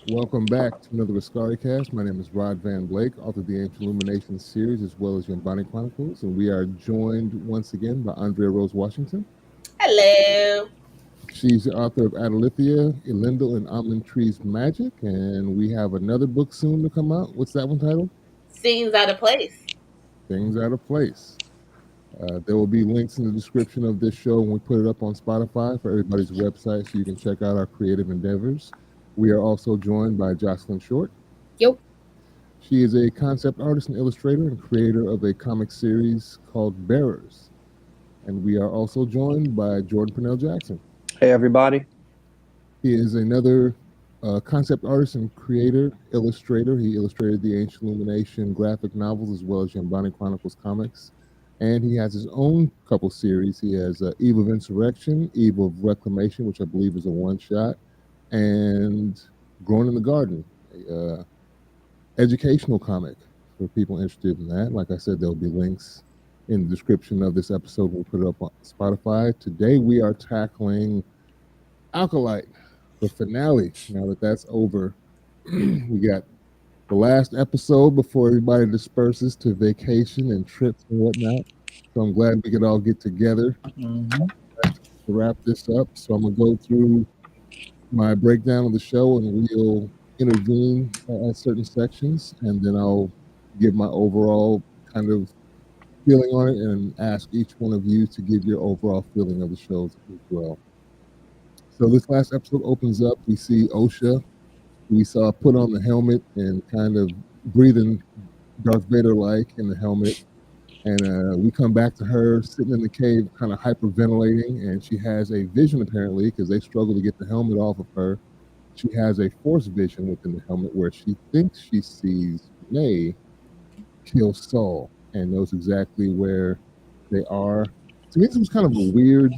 Welcome back to another Askari Cast. My name is Rod Van Blake, author of the Ancient Illumination series as well as Yombani Chronicles, and we are joined once again by Andrea Rose Washington. Hello. She's the author of Adalithia, Elendil, and Almond Tree's Magic, and we have another book soon to come out. What's that one titled? Scenes out of place. Things Out of Place. There will be links in the description of this show when we put it up on Spotify for everybody's website so you can check out our creative endeavors. We are also joined by Jocelyn Short. Yo. She is a concept artist and illustrator and creator of a comic series called Bearers. And we are also joined by Jordan Purnell Jackson. Hey, everybody. He is another concept artist and creator, illustrator. He illustrated the Ancient Illumination graphic novels as well as Yombani Chronicles comics. And he has his own couple series. He has Eve of Insurrection, Eve of Reclamation, which I believe is a one-shot, and Growing in the Garden, educational comic for people interested in that. Like I said, there'll be links in the description of this episode when we put it up on Spotify. Today we are tackling Acolyte, the finale. Now that that's over, we got the last episode before everybody disperses to vacation and trips and whatnot. So I'm glad we could all get together to wrap this up. So I'm going to go through my breakdown of the show and we'll intervene at certain sections, and then I'll give my overall kind of feeling on it and ask each one of you to give your overall feeling of the shows as well. So this last episode opens up. We see Osha. We saw put on the helmet and kind of breathing Darth Vader-like in the helmet. And we come back to her sitting in the cave, kind of hyperventilating, and she has a vision apparently because they struggle to get the helmet off of her. She has a force vision within the helmet where she thinks she sees May kill Saul and knows exactly where they are. To me, this was kind of a weird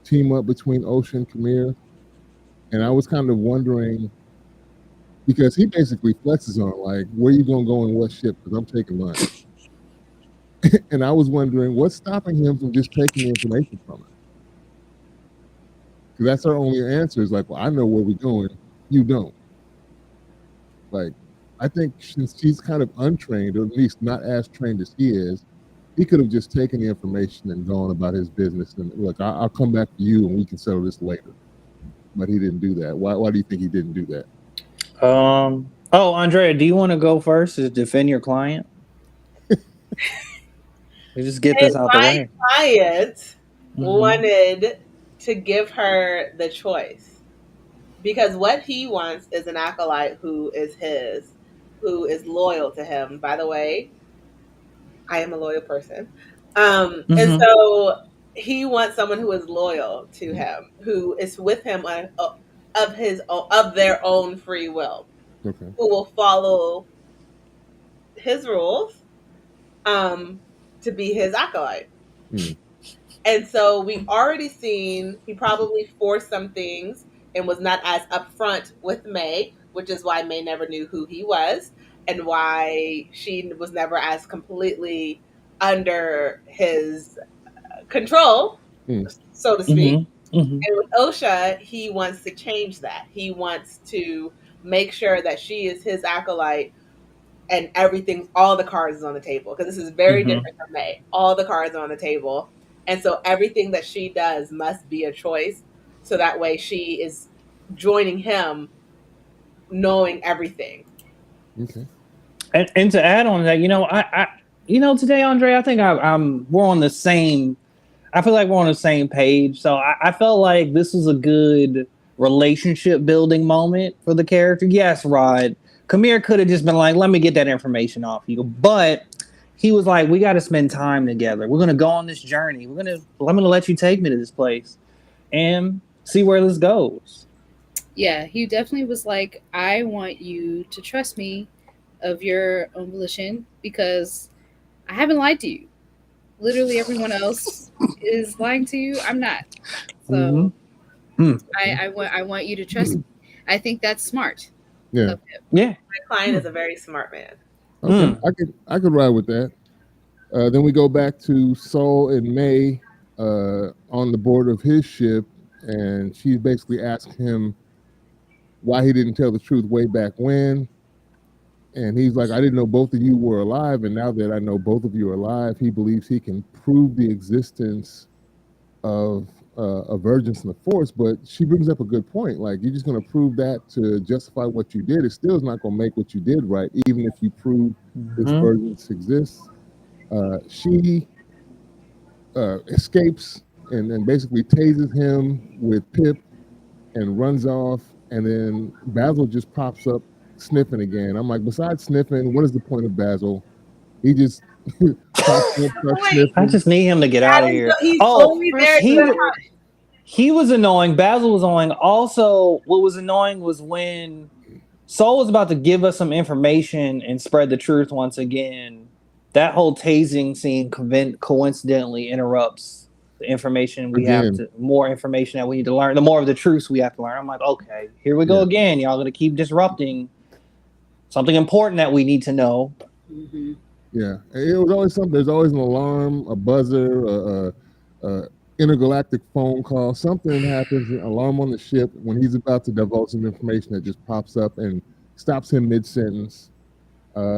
team up between Osha and Khmer. And I was kind of wondering, because he basically flexes on, like, where you going to go in what ship? Because I'm taking mine. And I was wondering, what's stopping him from just taking the information from her? Because that's our only answer is like, well, I know where we're going. You don't. Like, I think since she's kind of untrained, or at least not as trained as he is, he could have just taken the information and gone about his business. And look, I'll come back to you and we can settle this later. But he didn't do that. Why do you think he didn't do that? Oh, Andrea, do you want to go first to defend your client? We just get this out the way. My client wanted to give her the choice because what he wants is an acolyte who is his, who is loyal to him. By the way, I am a loyal person. And so he wants someone who is loyal to him, who is with him of their own free will, Okay. who will follow his rules to be his acolyte. And so we've already seen he probably forced some things and was not as upfront with May, which is why May never knew who he was and why she was never as completely under his control, so to speak. And with Osha, he wants to change that. He wants to make sure that she is his acolyte and everything, all the cards is on the table. Because this is very different from May. All the cards are on the table. And so everything that she does must be a choice. So that way she is joining him knowing everything. Okay. And to add on that, I today, Andre, I think we're on the same. I feel like we're on the same page. So I felt like this was a good relationship building moment for the character. Yes, Rod. Khmer could have just been like, let me get that information off you. But he was like, we got to spend time together. We're going to go on this journey. I'm going to let you take me to this place and see where this goes. Yeah, he definitely was like, I want you to trust me of your own volition because I haven't lied to you. Literally everyone else is lying to you. I'm not. So I want you to trust me. I think that's smart. Yeah. Yeah. My client is a very smart man. Okay. I could ride with that. Then we go back to Saul and May on the board of his ship, and she basically asked him why he didn't tell the truth way back when. And he's like, I didn't know both of you were alive, and now that I know both of you are alive, he believes he can prove the existence of a virgins in the force. But she brings up a good point. Like, you're just going to prove that to justify what you did. It still is not going to make what you did right, even if you prove this virgins exists. She escapes and basically tases him with Pip and runs off. And then Basil just pops up sniffing again. I'm like, besides sniffing, what is the point of Basil? He just pops up, starts sniffing. I just need him to get out of here. He's only there he was annoying. Basil was annoying. Also, what was annoying was when Soul was about to give us some information and spread the truth once again. That whole tasing scene coincidentally interrupts the information we have to, more information that we need to learn, the more of the truths we have to learn. I'm like, okay, here we go again. Y'all gonna keep disrupting something important that we need to know. Mm-hmm. Yeah, it was always something. There's always an alarm, a buzzer, a intergalactic phone call. Something happens, an alarm on the ship when he's about to divulge some information that just pops up and stops him mid-sentence.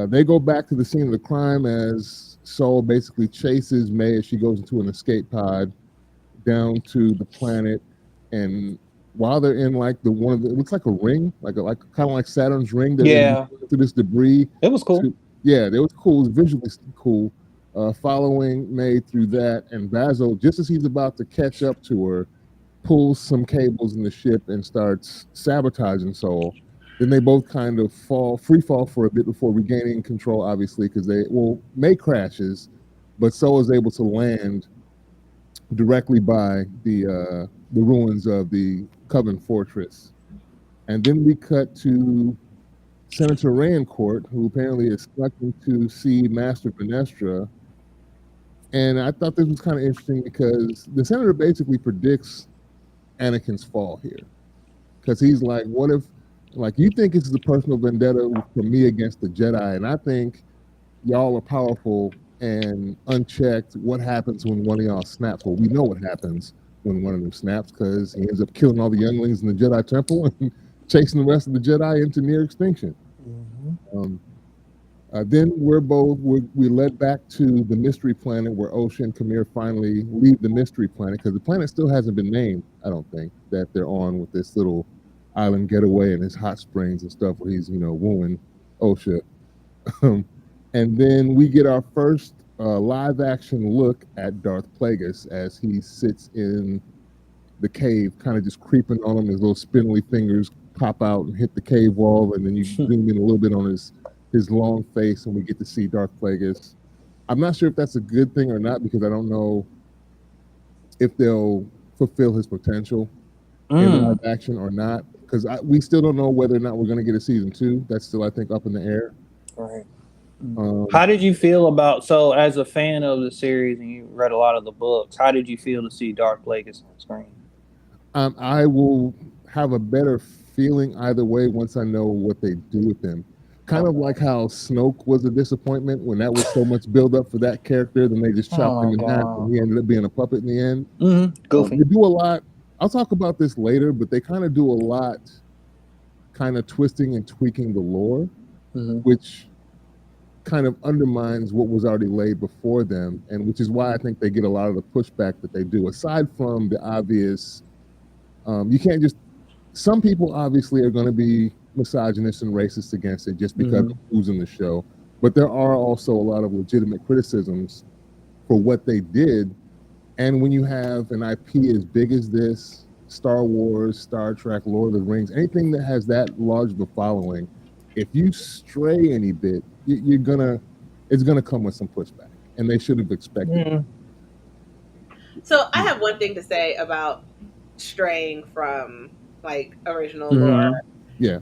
They go back to the scene of the crime as Soul basically chases May as she goes into an escape pod down to the planet. And while they're in like it looks like a ring, like kind of like Saturn's ring. They're through this debris. It was cool. It was cool. It was visually cool. Following May through that, and Basil, just as he's about to catch up to her, pulls some cables in the ship and starts sabotaging Soul. Then they both kind of free fall for a bit before regaining control, obviously, because May crashes, but Soul is able to land directly by the ruins of the Coven Fortress. And then we cut to Senator Raincourt, who apparently is expecting to see Master Venestra. And I thought this was kind of interesting because the senator basically predicts Anakin's fall here. Because he's like, what if, like, you think it's the personal vendetta from me against the Jedi, and I think y'all are powerful and unchecked. What happens when one of y'all snaps? Well, we know what happens when one of them snaps, because he ends up killing all the younglings in the Jedi Temple and chasing the rest of the Jedi into near extinction. Mm-hmm. Then we led back to the mystery planet where Osha and Kamir finally leave the mystery planet, because the planet still hasn't been named, I don't think, that they're on with this little island getaway and his hot springs and stuff where he's, wooing Osha. And then we get our first live action look at Darth Plagueis as he sits in the cave, kind of just creeping on him. His little spindly fingers pop out and hit the cave wall, and then you zoom in a little bit on his long face, and we get to see Darth Plagueis. I'm not sure if that's a good thing or not, because I don't know if they'll fulfill his potential in live action or not, because we still don't know whether or not we're going to get a season 2. That's still, I think, up in the air. Right. How did you feel about, so as a fan of the series and you read a lot of the books, how did you feel to see Darth Plagueis on screen? I will have a better feeling either way once I know what they do with him. Kind of like how Snoke was a disappointment when that was so much build up for that character, then they just chopped him in half and he ended up being a puppet in the end. Mm-hmm. Goofy. They do a lot. I'll talk about this later, but they kind of do a lot kind of twisting and tweaking the lore, which kind of undermines what was already laid before them, and which is why I think they get a lot of the pushback that they do. Aside from the obvious, you can't just, some people obviously are going to be misogynist and racist against it just because of who's in the show, but there are also a lot of legitimate criticisms for what they did. And when you have an IP as big as this, Star Wars, Star Trek, Lord of the Rings, anything that has that large of a following, if you stray any bit, it's gonna come with some pushback, and they should have expected it. So I have one thing to say about straying from like original lore. Yeah.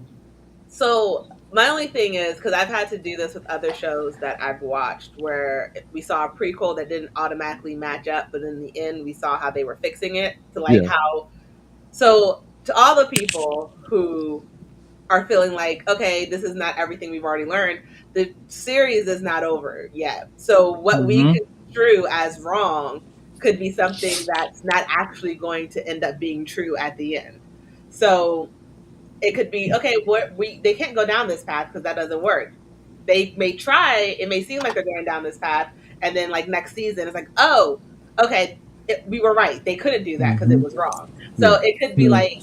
So my only thing is, because I've had to do this with other shows that I've watched, where we saw a prequel that didn't automatically match up, but in the end we saw how they were fixing it to how. So to all the people who are feeling like, okay, this is not everything we've already learned, the series is not over yet. So what we construe as wrong could be something that's not actually going to end up being true at the end. So It could be, okay, they can't go down this path because that doesn't work. They may try, it may seem like they're going down this path, and then like next season it's like, oh, okay, we were right. They couldn't do that because it was wrong. So Yeah. it could be like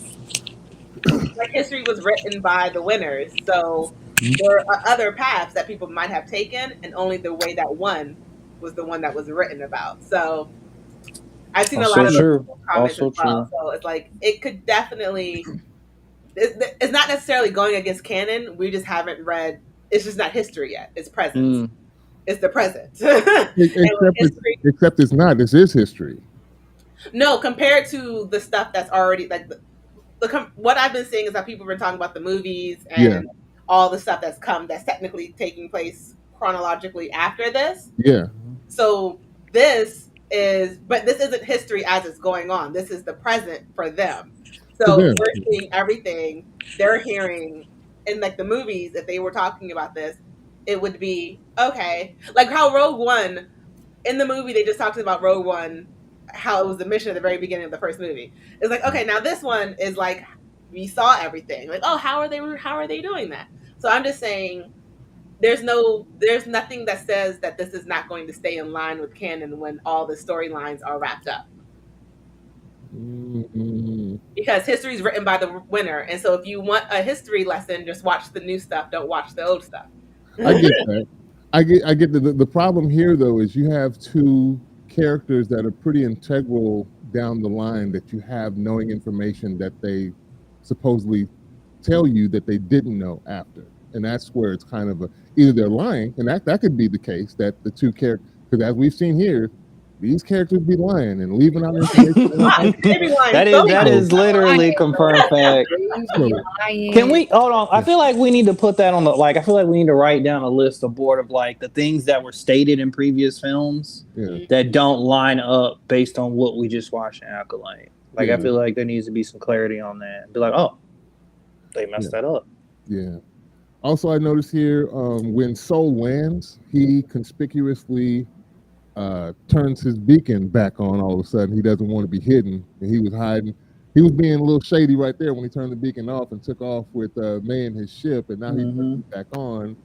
history was written by the winners. So there are other paths that people might have taken, and only the way that won was the one that was written about. So I've seen a lot of those comments as well. So it's like it could definitely. It's not necessarily going against canon. We just haven't read. It's just not history yet. It's present. It's the present. Except it's not. This is history. No, compared to the stuff that's already like what I've been seeing is that people have been talking about the movies and all the stuff that's come that's technically taking place chronologically after this. Yeah. So this isn't history as it's going on. This is the present for them. So we're seeing everything they're hearing in like the movies. If they were talking about this, it would be okay. Like how Rogue One in the movie, they just talked about Rogue One, how it was the mission at the very beginning of the first movie. It's like, okay, now this one is like we saw everything. Like, oh, how are they doing that? So I'm just saying there's nothing that says that this is not going to stay in line with canon when all the storylines are wrapped up. Because history is written by the winner, and so if you want a history lesson, just watch the new stuff. Don't watch the old stuff. I get that. I get the problem here though is you have two characters that are pretty integral down the line that you have knowing information that they supposedly tell you that they didn't know after, and that's where it's kind of either they're lying, and that could be the case that the two characters, because as we've seen here, these characters be lying and leaving out information. that is literally confirmed fact. Can we hold on? I feel like we need to put that on I feel like we need to write down a list, a board of like the things that were stated in previous films that don't line up based on what we just watched in Acolyte. Like I feel like there needs to be some clarity on that. Be like, oh, they messed that up. Yeah. Also, I noticed here when Soul lands, he conspicuously turns his beacon back on all of a sudden. He doesn't want to be hidden, and he was hiding. He was being a little shady right there when he turned the beacon off and took off with May and his ship, and now he's back on.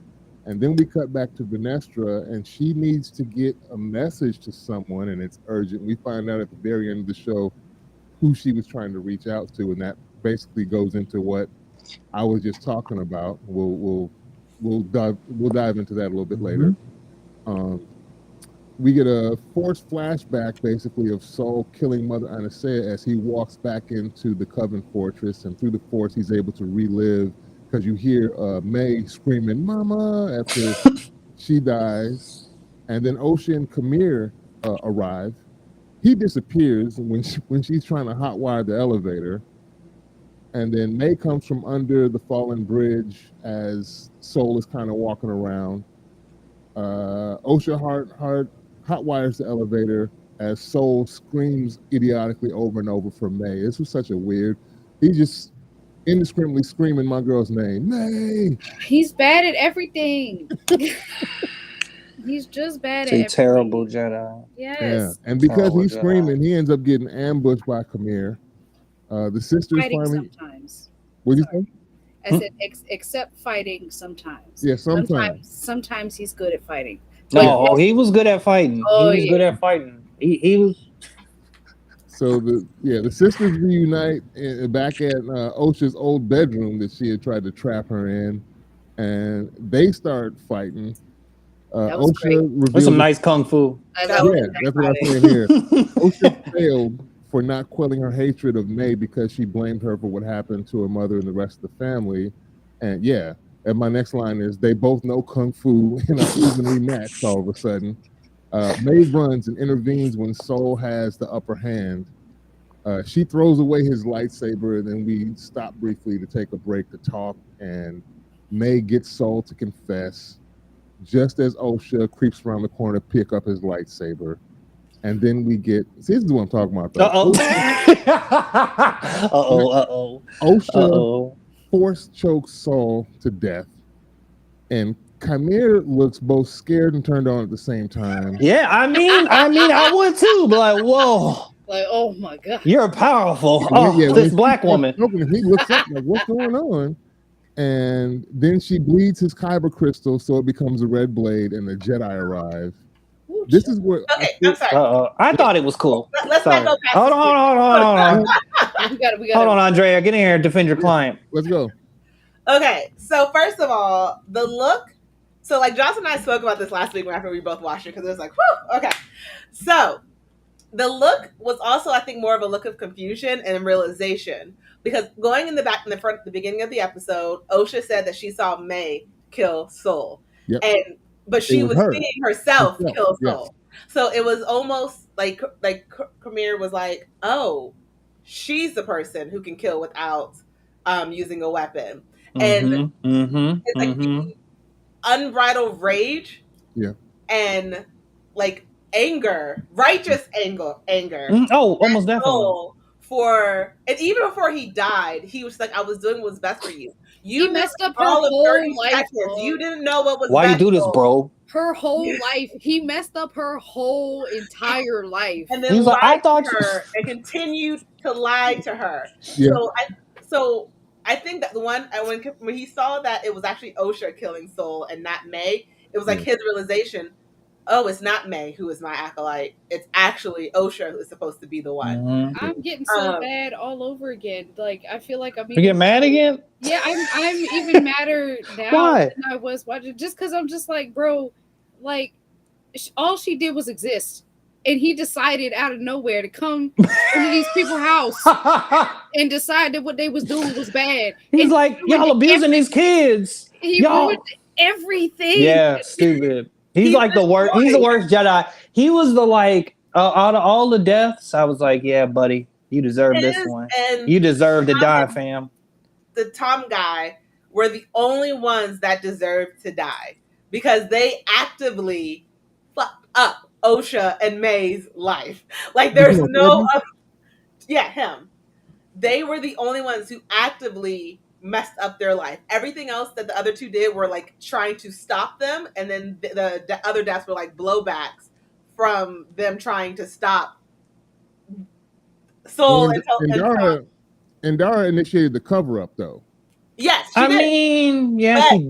And then we cut back to Venestra, and she needs to get a message to someone, and it's urgent. We find out at the very end of the show who she was trying to reach out to, and that basically goes into what I was just talking about. We'll dive into that a little bit later. We get a forced flashback, basically, of Saul killing Mother Anasea as he walks back into the Coven Fortress, and through the Force, he's able to relive, because you hear May screaming, "Mama!" after she dies, and then Osha and Kamir arrive. He disappears when she's trying to hotwire the elevator, and then May comes from under the fallen bridge as Soul is kind of walking around. Osha hotwires the elevator as Soul screams idiotically over and over for May. This was such a weird. He's just indiscriminately screaming my girl's name, May. He's bad at everything. He's just bad at everything. Terrible Jedi. Yes. Yeah, and because he's screaming, he ends up getting ambushed by Kamir. The sisters fighting finally. Sometimes. What do you say? I said, except fighting sometimes. Yeah, sometimes. Sometimes he's good at fighting. No, he was good at fighting. He was good at fighting. He was. So the sisters reunite back at Osha's old bedroom that she had tried to trap her in, and they start fighting. Osha revealed That's some nice kung fu. That's what I'm saying here. Osha failed for not quelling her hatred of May because she blamed her for what happened to her mother and the rest of the family. And and my next line is, they both know kung fu and are evenly matched all of a sudden. May runs and intervenes when Soul has the upper hand. She throws away his lightsaber, and then we stop briefly to take a break to talk, and May gets Soul to confess just as Osha creeps around the corner to pick up his lightsaber. And then we get, see, this is what I'm talking about. Osha force chokes Saul to death, and Kamir looks both scared and turned on at the same time. Yeah, I mean, I would too, but like, whoa. Like, oh my god. You're powerful. When This she black starts woman. smoking, he looks up like, what's going on? And then she bleeds his kyber crystal, so it becomes a red blade, and the Jedi arrive. Ooh, This is where Okay, I'm sorry. I thought it was cool. Let's Sorry. not go past Hold on. we got it. Hold on, Andrea. Get in here and defend your client. Let's go. Okay, so first of all, the look. So like Jocelyn and I spoke about this last week after we both watched it because it was like, whew, okay. So the look was also, I think, more of a look of confusion and realization because going in the front, the beginning of the episode, Osha said that she saw May kill Soul, but she was seeing herself kill Soul. So it was almost like Khmer was like, oh, she's the person who can kill without using a weapon. And it's like the unbridled rage and like anger, righteous anger. Almost definitely. And even before he died, he was like, I was doing what's best for you. He messed up her whole life. You didn't know what was Why best. You do this, bro? Her whole life. He messed up her whole entire life. And then lied to her and continued to lie to her. Yeah. So I think that the one when he saw that it was actually Osha killing Soul and not May, it was like his realization, oh, it's not May who is my acolyte. It's actually Osha who is supposed to be the one. I'm getting so bad all over again. Like I feel like You get mad again? Yeah, I'm even madder now than I was watching. Just because I'm just like, bro, like all she did was exist. And he decided out of nowhere to come into these people's house and decide that what they was doing was bad. He's like, y'all abusing these kids. He ruined everything. Yeah, stupid. He's like the worst. He's the worst Jedi. He was the out of all the deaths, I was like, yeah, buddy, you deserve this one. You deserve to die, fam. The Tom guy were the only ones that deserved to die because they actively fucked up Osha and May's life. Like there's no him. They were the only ones who actively messed up their life. Everything else that the other two did were like trying to stop them, and then the other deaths were like blowbacks from them trying to stop Soul and Dara initiated the cover up though. Yes, she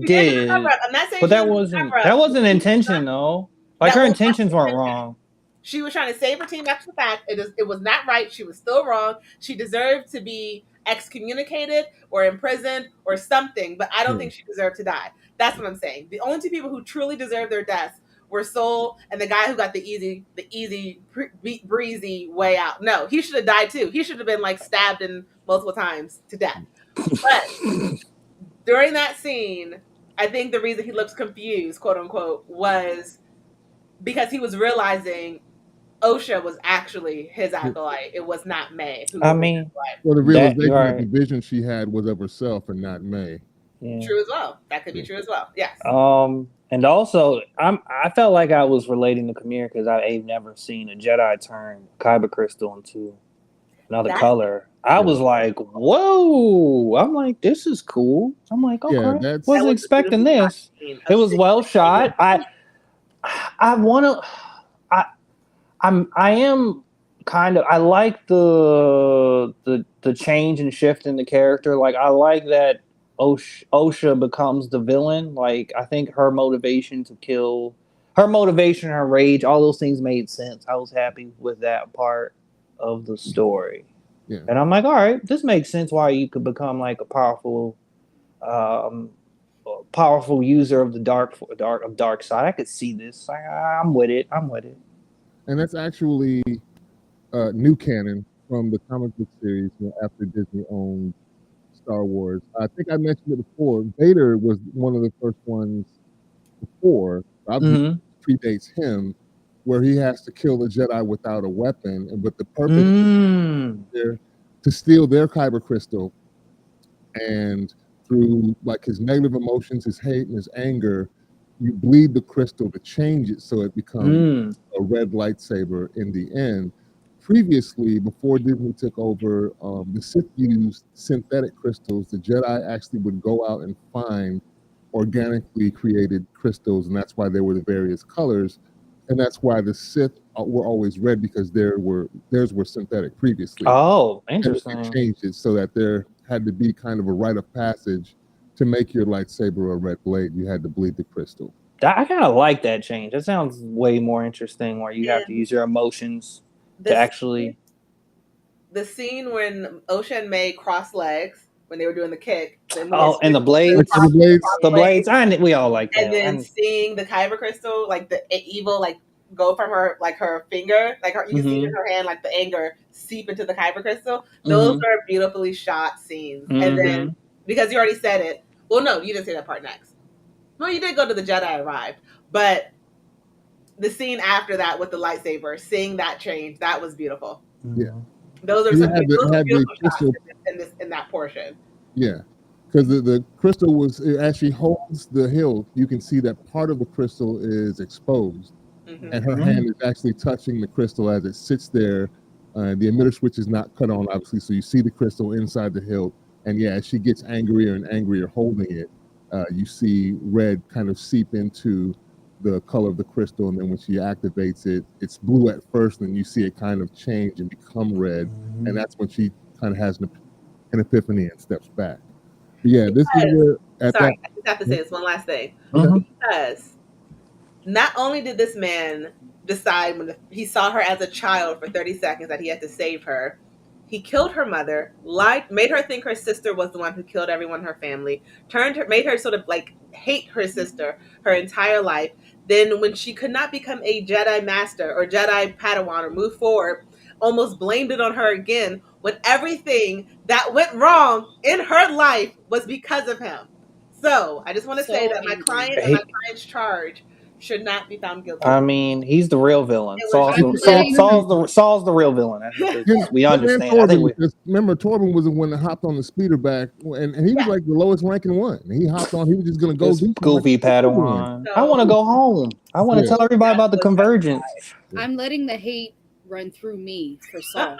did. But that wasn't intention though. Like her intentions weren't wrong. She was trying to save her team after the fact. It was not right. She was still wrong. She deserved to be excommunicated or imprisoned or something, but I don't think she deserved to die. That's what I'm saying. The only two people who truly deserved their deaths were Soul and the guy who got the easy, breezy way out. No, he should have died too. He should have been like stabbed in multiple times to death. But during that scene, I think the reason he looked confused, quote unquote, was because he was realizing Osha was actually his acolyte. It was not May. Well, the realization that the vision she had was of herself and not May. Yeah. True as well. That could be true as well. Yes. And also, I felt like I was relating to Khmer because I've never seen a Jedi turn kyber crystal into another color. I was like, whoa! I'm like, this is cool. I'm like, okay, wasn't expecting this. It was well shot. I am kind of. I like the change and shift in the character. Like I like that Osha becomes the villain. Like I think her motivation to kill, her motivation, her rage, all those things made sense. I was happy with that part of the story. Yeah. And I'm like, all right, this makes sense why you could become like a powerful user of the dark side. I could see this. I'm with it. And that's actually new canon from the comic book series after Disney owned Star Wars. I think I mentioned it before. Vader was one of the first ones before. Obviously, predates him, where he has to kill a Jedi without a weapon, but the purpose is to steal their kyber crystal, and through like his negative emotions, his hate, and his anger, you bleed the crystal to change it so it becomes a red lightsaber in the end. Previously, before Disney took over, the Sith used synthetic crystals. The Jedi actually would go out and find organically created crystals, and that's why there were the various colors. and that's why the Sith were always red, because theirs were synthetic previously. Oh, And interesting. they changed it so that there had to be kind of a rite of passage to make your lightsaber a red blade. You had to bleed the crystal. I kind of like that change. That sounds way more interesting, where you have to use your emotions to actually. The scene when Osha and May crossed legs when they were doing the kick. Oh, and the blades. The blades. We all like that. And then seeing the kyber crystal, like the evil, like go from her, like her finger, like her, you can see in her hand, like the anger seep into the kyber crystal. Those are beautifully shot scenes. And then, because you already said it, well, no, you didn't say that part next. Well, you did go to the Jedi Arrived, but the scene after that with the lightsaber, seeing that change, that was beautiful. Yeah. Those are some beautiful shots in that portion. Yeah. Because the crystal as she holds the hilt, you can see that part of the crystal is exposed. And her hand is actually touching the crystal as it sits there. The emitter switch is not cut on, obviously, so you see the crystal inside the hilt. And yeah, as she gets angrier and angrier holding it, you see red kind of seep into the color of the crystal. And then when she activates it, it's blue at first, and you see it kind of change and become red. And that's when she kind of has an epiphany and steps back. But yeah, this is where... I just have to say this one last thing. Because not only did this man decide when he saw her as a child for 30 seconds that he had to save her, he killed her mother, made her think her sister was the one who killed everyone in her family, made her sort of like hate her sister her entire life. Then when she could not become a Jedi Master or Jedi Padawan or move forward, almost blamed it on her again, when everything that went wrong in her life was because of him. So I just want to say that my client and my client's charge should not be found guilty. I mean, he's the real villain. Saul's the real villain. We understand. I think remember, Torben was the one that hopped on the speeder back, and he was like the lowest ranking one. And he hopped on. He was just going to go do goofy Padawan. I want to go home. I want to tell everybody about the convergence. I'm letting the hate run through me for Saul.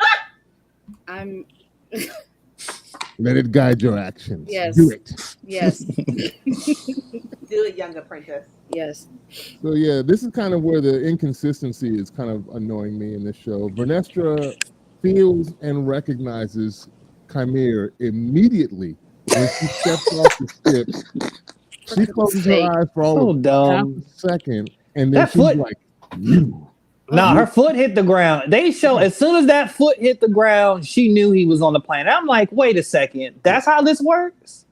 I'm. Let it guide your actions. Yes. Do it. Yes. Do it, young apprentice. Yes. So yeah, this is kind of where the inconsistency is kind of annoying me in this show. Vernestra feels and recognizes Chimere immediately when she steps off the ship. She closes her eyes for all of half a second, and then she's like, "You." Nah, her foot hit the ground. They show as soon as that foot hit the ground, she knew he was on the planet. I'm like, wait a second, that's how this works?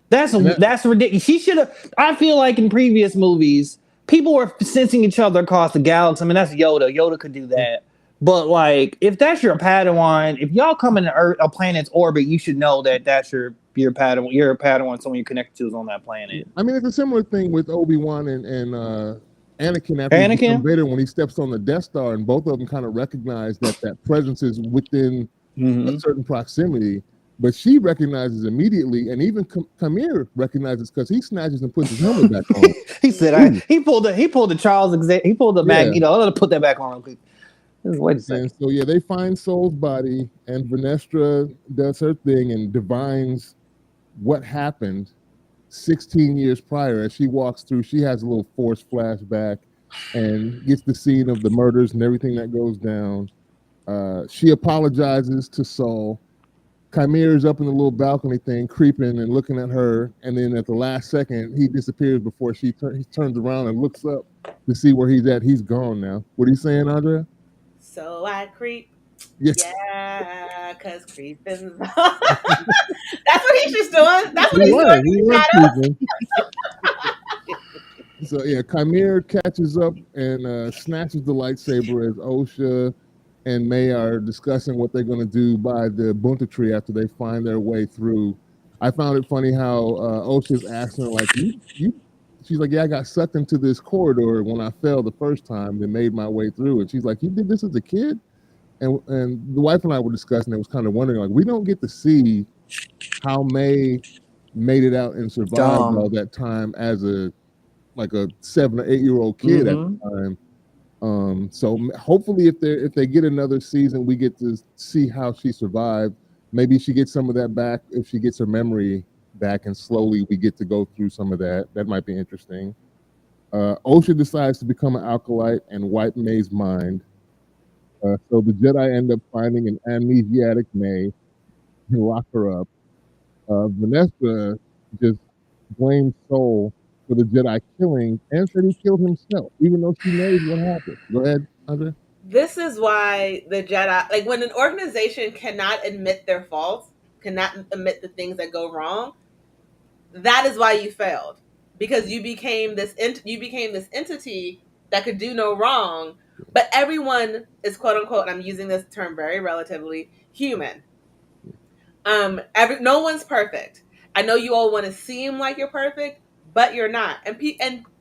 That's ridiculous. She should have. I feel like in previous movies, people were sensing each other across the galaxy. I mean, that's Yoda. Yoda could do that. But like, if that's your Padawan, if y'all come in a planet's orbit, you should know that that's your Padawan. Your Padawan, someone you connected to is on that planet. I mean, it's a similar thing with Obi-Wan and Anakin after Vader, when he steps on the Death Star, and both of them kind of recognize that presence is within a certain proximity. But she recognizes immediately, and even Chimere recognizes because he snatches and puts his helmet back on. He said, he pulled the Charles he pulled the Magneto. I'll put that back on. Wait a second. And so yeah, they find Soul's body, and Vernestra does her thing and divines what happened 16 years prior. As she walks through, she has a little forced flashback and gets the scene of the murders and everything that goes down. She apologizes to Saul. Chimere's up in the little balcony thing, creeping and looking at her, and then at the last second, he disappears before he turns around and looks up to see where he's at. He's gone now. What are you saying, Andrea? So I creep. Yes. Yeah, because creeping. That's what he's just doing. That's what he's doing. So yeah, Chimere catches up and snatches the lightsaber as Osha and May are discussing what they're going to do by the Bunta tree after they find their way through. I found it funny how Osha's asking her, like, she's like, yeah, I got sucked into this corridor when I fell the first time, then made my way through it. She's like, you did this as a kid? And the wife and I were discussing it, was kind of wondering, like, we don't get to see how May made it out and survived all that time as a 7 or 8 year old kid at the time. So hopefully if they get another season, we get to see how she survived. Maybe she gets some of that back if she gets her memory back, and slowly we get to go through some of that. That might be interesting. Osha decides to become an acolyte and wipe May's mind. So the Jedi end up finding an amnesiac May and lock her up. Vanessa just blames Soul for the Jedi killing and said he killed himself, even though she knows what happened. Go ahead, Andrea. This is why the Jedi, like when an organization cannot admit their faults, cannot admit the things that go wrong, that is why you failed, because you became this entity that could do no wrong, but everyone is quote unquote, and I'm using this term very relatively, human. No one's perfect. I know you all want to seem like you're perfect, but you're not. And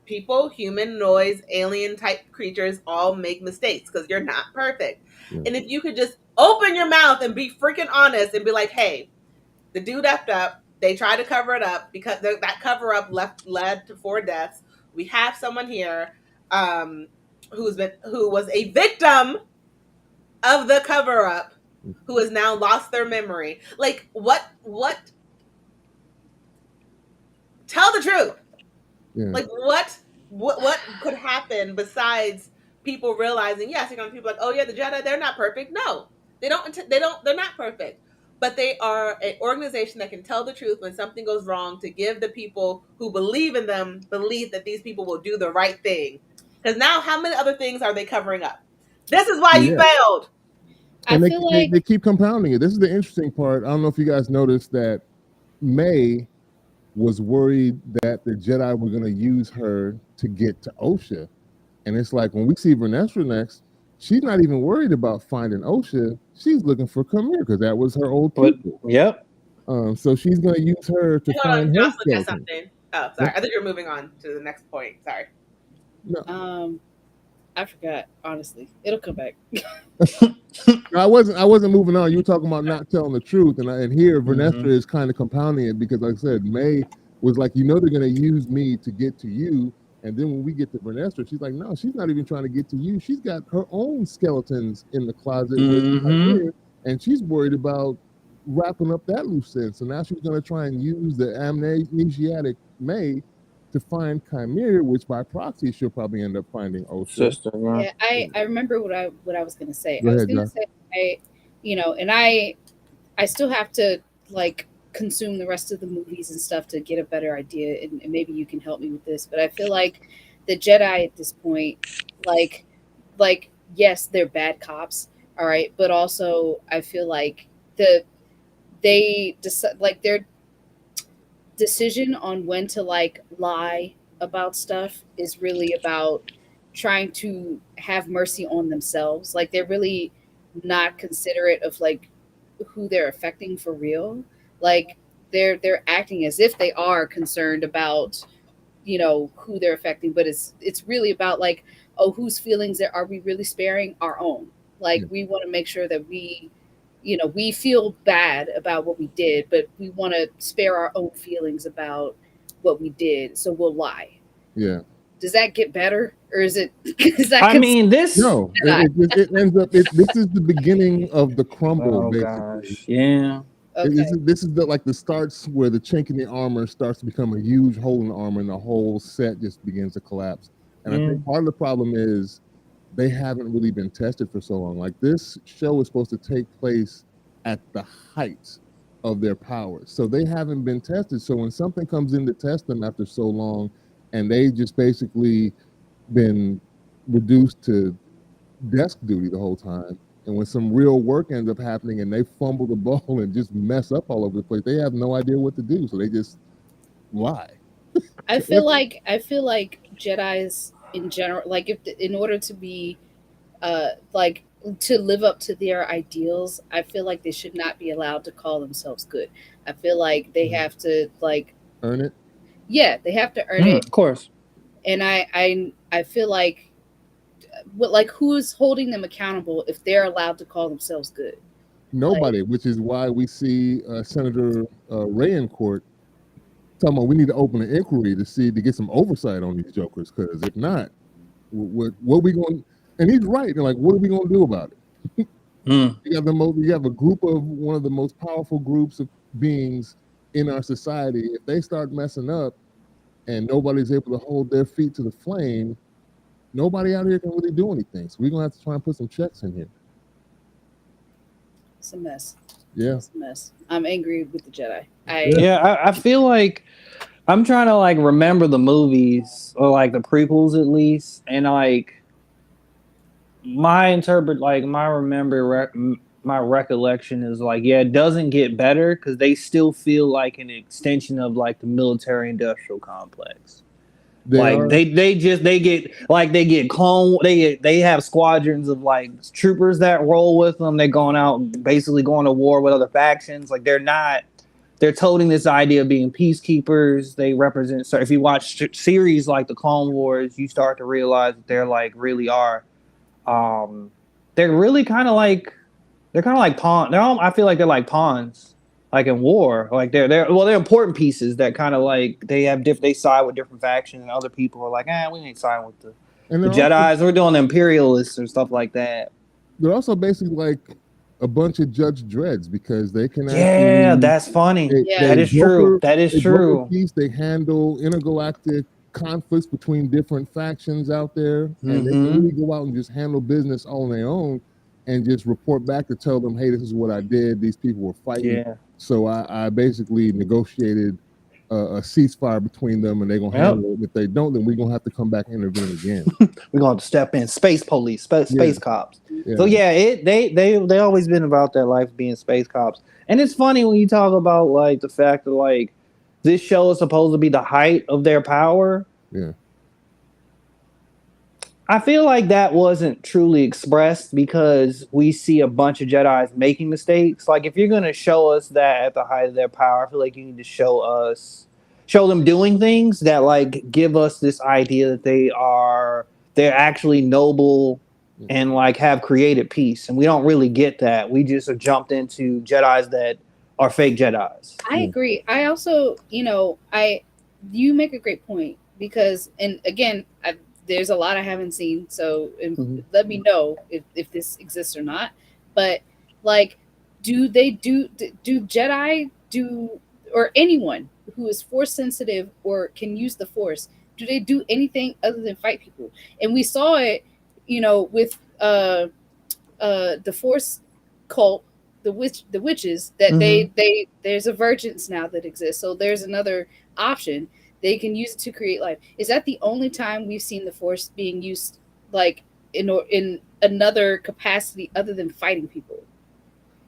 people, humanoids, alien type creatures all make mistakes because you're not perfect. Yeah. And if you could just open your mouth and be freaking honest and be like, hey, the dude effed up. They tried to cover it up because that cover up led to 4 deaths. We have someone here who was a victim of the cover up, who has now lost their memory. Like what tell the truth. Yeah. Like what could happen besides people realizing, yes, you're gonna people like, oh yeah, the Jedi, they're not perfect. No, they're not perfect. But they are an organization that can tell the truth when something goes wrong, to give the people who believe in them belief that these people will do the right thing. Because now, how many other things are they covering up? This is why you failed. I And feel like they keep compounding it. This is the interesting part. I don't know if you guys noticed that May was worried that the Jedi were going to use her to get to Osha. And it's like when we see Vanessa next, she's not even worried about finding Osha. She's looking for Kamir because that was her old pupil. Yep. So she's going to use her to find her Jocelyn has skeleton. something. Oh, sorry. I think you're moving on to the next point. Sorry. No. I forgot, honestly. It'll come back. I wasn't moving on. You were talking about not telling the truth, and here Vanessa is kind of compounding it because, like I said, May was like, they're going to use me to get to you, and then when we get to Vanessa, she's like, no, she's not even trying to get to you. She's got her own skeletons in the closet, and she's worried about wrapping up that loose end. So now she's going to try and use the amnesiac May to find Chimera, which by proxy she'll probably end up finding Osha. Sister, yeah, I remember what I was gonna say. Go I was ahead, gonna Josh. say, and I still have to like consume the rest of the movies and stuff to get a better idea, and maybe you can help me with this. But I feel like the Jedi at this point, like yes, they're bad cops, all right, but also I feel like they decide, like their decision on when to like lie about stuff is really about trying to have mercy on themselves. Like they're really not considerate of like who they're affecting for real. Like they're acting as if they are concerned about who they're affecting, but it's really about like, oh, whose feelings are we really sparing? Our own. Like we want to make sure that we feel bad about what we did, but we want to spare our own feelings about what we did, so we'll lie. Yeah. Does that get better, or is it? I mean, this. No, it ends up. This is the beginning of the crumble. Oh basically. gosh, yeah. Okay. This is the starts where the chink in the armor starts to become a huge hole in the armor, and the whole set just begins to collapse. And I think part of the problem is they haven't really been tested for so long. Like this show is supposed to take place at the height of their powers, so they haven't been tested. So when something comes in to test them after so long, and they just basically been reduced to desk duty the whole time, and when some real work ends up happening and they fumble the ball and just mess up all over the place, they have no idea what to do, so they just lie. I feel like Jedis in general, like if in order to be like to live up to their ideals, I feel like they should not be allowed to call themselves good. I feel like they have to like earn it. Yeah, they have to earn it. Of course. And I feel like who's holding them accountable if they're allowed to call themselves good? Nobody, which is why we see Senator Ray in court talking about we need to open an inquiry to get some oversight on these jokers, because if not, what are we going? And he's right. They're like, what are we going to do about it? You have a group of one of the most powerful groups of beings in our society. If they start messing up, and nobody's able to hold their feet to the flame, nobody out here can really do anything. So we're gonna have to try and put some checks in here. It's a mess. Yeah. It's a mess. I'm angry with the Jedi. I feel like I'm trying to like remember the movies or like the prequels at least, and like my recollection is like, yeah, it doesn't get better because they still feel like an extension of like the military industrial complex. They have squadrons of like troopers that roll with them. They're going out, basically going to war with other factions. Like they're toting this idea of being peacekeepers. They represent. So if you watch series like the Clone Wars, you start to realize that they're like really are. They're really kind of like pawns. I feel like they're like pawns, like in war. Like they're important pieces that kind of like they side with different factions, and other people are like, we ain't siding with the Jedis. We're doing the imperialists and stuff like that. They're also basically like a bunch of Judge Dreads because they can. That's funny. That is true. They handle intergalactic conflicts between different factions out there, and they can really go out and just handle business on their own and just report back to tell them, hey, this is what I did. These people were fighting. So I basically negotiated a ceasefire between them, and they're going to handle it. If they don't, then we're going to have to come back and intervene again. We're going to have to step in. Space police, space cops. Yeah. So they always been about that life being space cops. And it's funny when you talk about like the fact that like this show is supposed to be the height of their power. Yeah. I feel like that wasn't truly expressed because we see a bunch of Jedis making mistakes. Like if you're going to show us that at the height of their power, I feel like you need to show them doing things that like give us this idea that they're actually noble and like have created peace. And we don't really get that. We just are jumped into Jedis that are fake Jedis. I agree. I also, you make a great point because, and again, there's a lot I haven't seen, so let me know if this exists or not. But like, do Jedi or anyone who is force sensitive or can use the force, do they do anything other than fight people? And we saw it, with the force cult, the witches, that there's a vergence now that exists. So there's another option. They can use it to create life. Is that the only time we've seen the force being used, like in another capacity other than fighting people?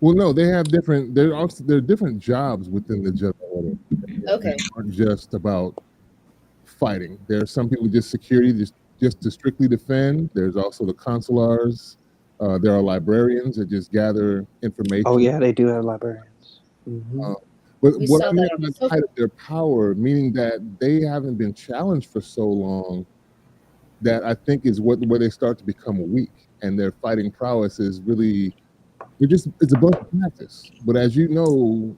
Well, no, they have different. There are different jobs within the Jedi Order. Okay, they aren't just about fighting. There are some people just security, just to strictly defend. There's also the consulars. There are librarians that just gather information. Oh yeah, they do have librarians. But what I mean is the height of their power, meaning that they haven't been challenged for so long, that I think is where they start to become weak, and their fighting prowess is really it's a bunch of practice. But as you know,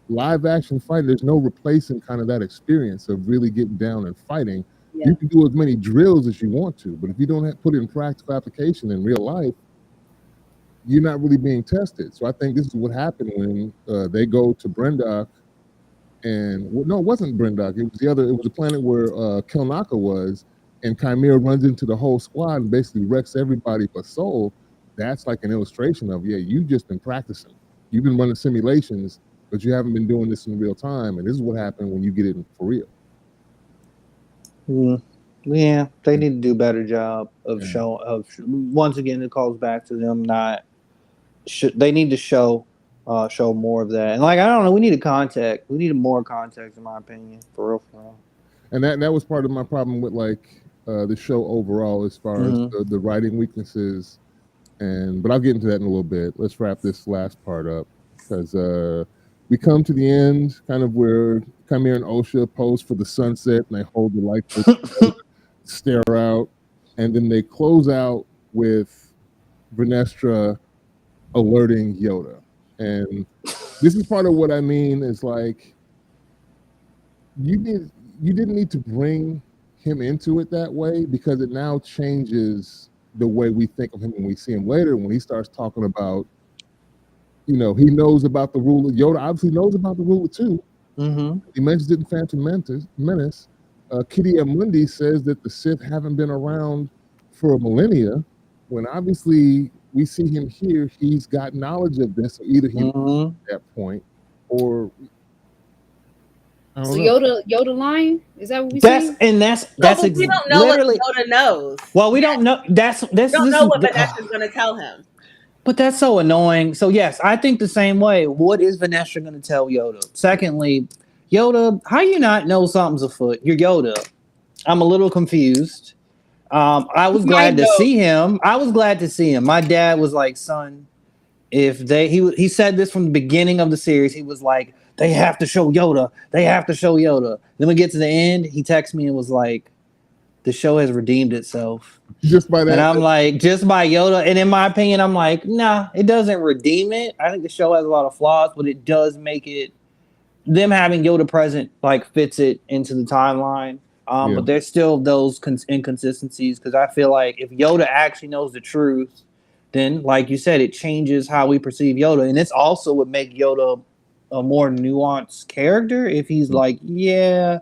live action fighting, there's no replacing kind of that experience of really getting down and fighting. Yeah. You can do as many drills as you want to, but if you don't put it in practical application in real life, you're not really being tested. So I think this is what happened when they go to Brendok, and no, it wasn't Brendok. It was the planet where Kelnaka was, and Chimera runs into the whole squad and basically wrecks everybody but Soul. That's like an illustration of, you've just been practicing. You've been running simulations, but you haven't been doing this in real time. And this is what happened when you get it for real. Yeah, they need to do a better job of once again, it calls back to them they need to show more of that. And like, I don't know, we need more context in my opinion, for real. And that was part of my problem with like the show overall, as far as the writing weaknesses. But I'll get into that in a little bit. Let's wrap this last part up, because we come to the end, kind of where Chimera and Osha pose for the sunset, and they hold the light, stare out, and then they close out with Vernestra alerting Yoda. And this is part of what I mean is like, you didn't need to bring him into it that way, because it now changes the way we think of him when we see him later, when he starts talking about, he knows about the ruler. Yoda obviously knows about the ruler too, Mm-hmm. He mentions it in Phantom Menace. Kitty Mundi says that the Sith haven't been around for millennia, when obviously we see him here. He's got knowledge of this, so either he Mm-hmm. at that point, or I don't So know. Yoda lying? Is that what we That's saying? and that's No, that's but we don't know literally. what Yoda knows. Well, we don't know. That's We this don't this know is. what Vanessa's going to tell him. But that's so annoying. So yes, I think the same way. What is Vanessa going to tell Yoda? Secondly, Yoda, how you not know something's afoot? You're Yoda. I'm a little confused. I was glad to see him. I was glad to see him. My dad was like, "Son, if he said this from the beginning of the series. He was like, they have to show Yoda. They have to show Yoda." Then we get to the end. He texted me and was like, "The show has redeemed itself." Just by that, And I'm like, just by Yoda. And in my opinion, I'm like, nah, it doesn't redeem it. I think the show has a lot of flaws, but it does make it. Them having Yoda present like fits it into the timeline. Yeah. But there's still those inconsistencies because I feel like if Yoda actually knows the truth, then like you said, it changes how we perceive Yoda, and it's also would make Yoda a more nuanced character if he's like, yeah,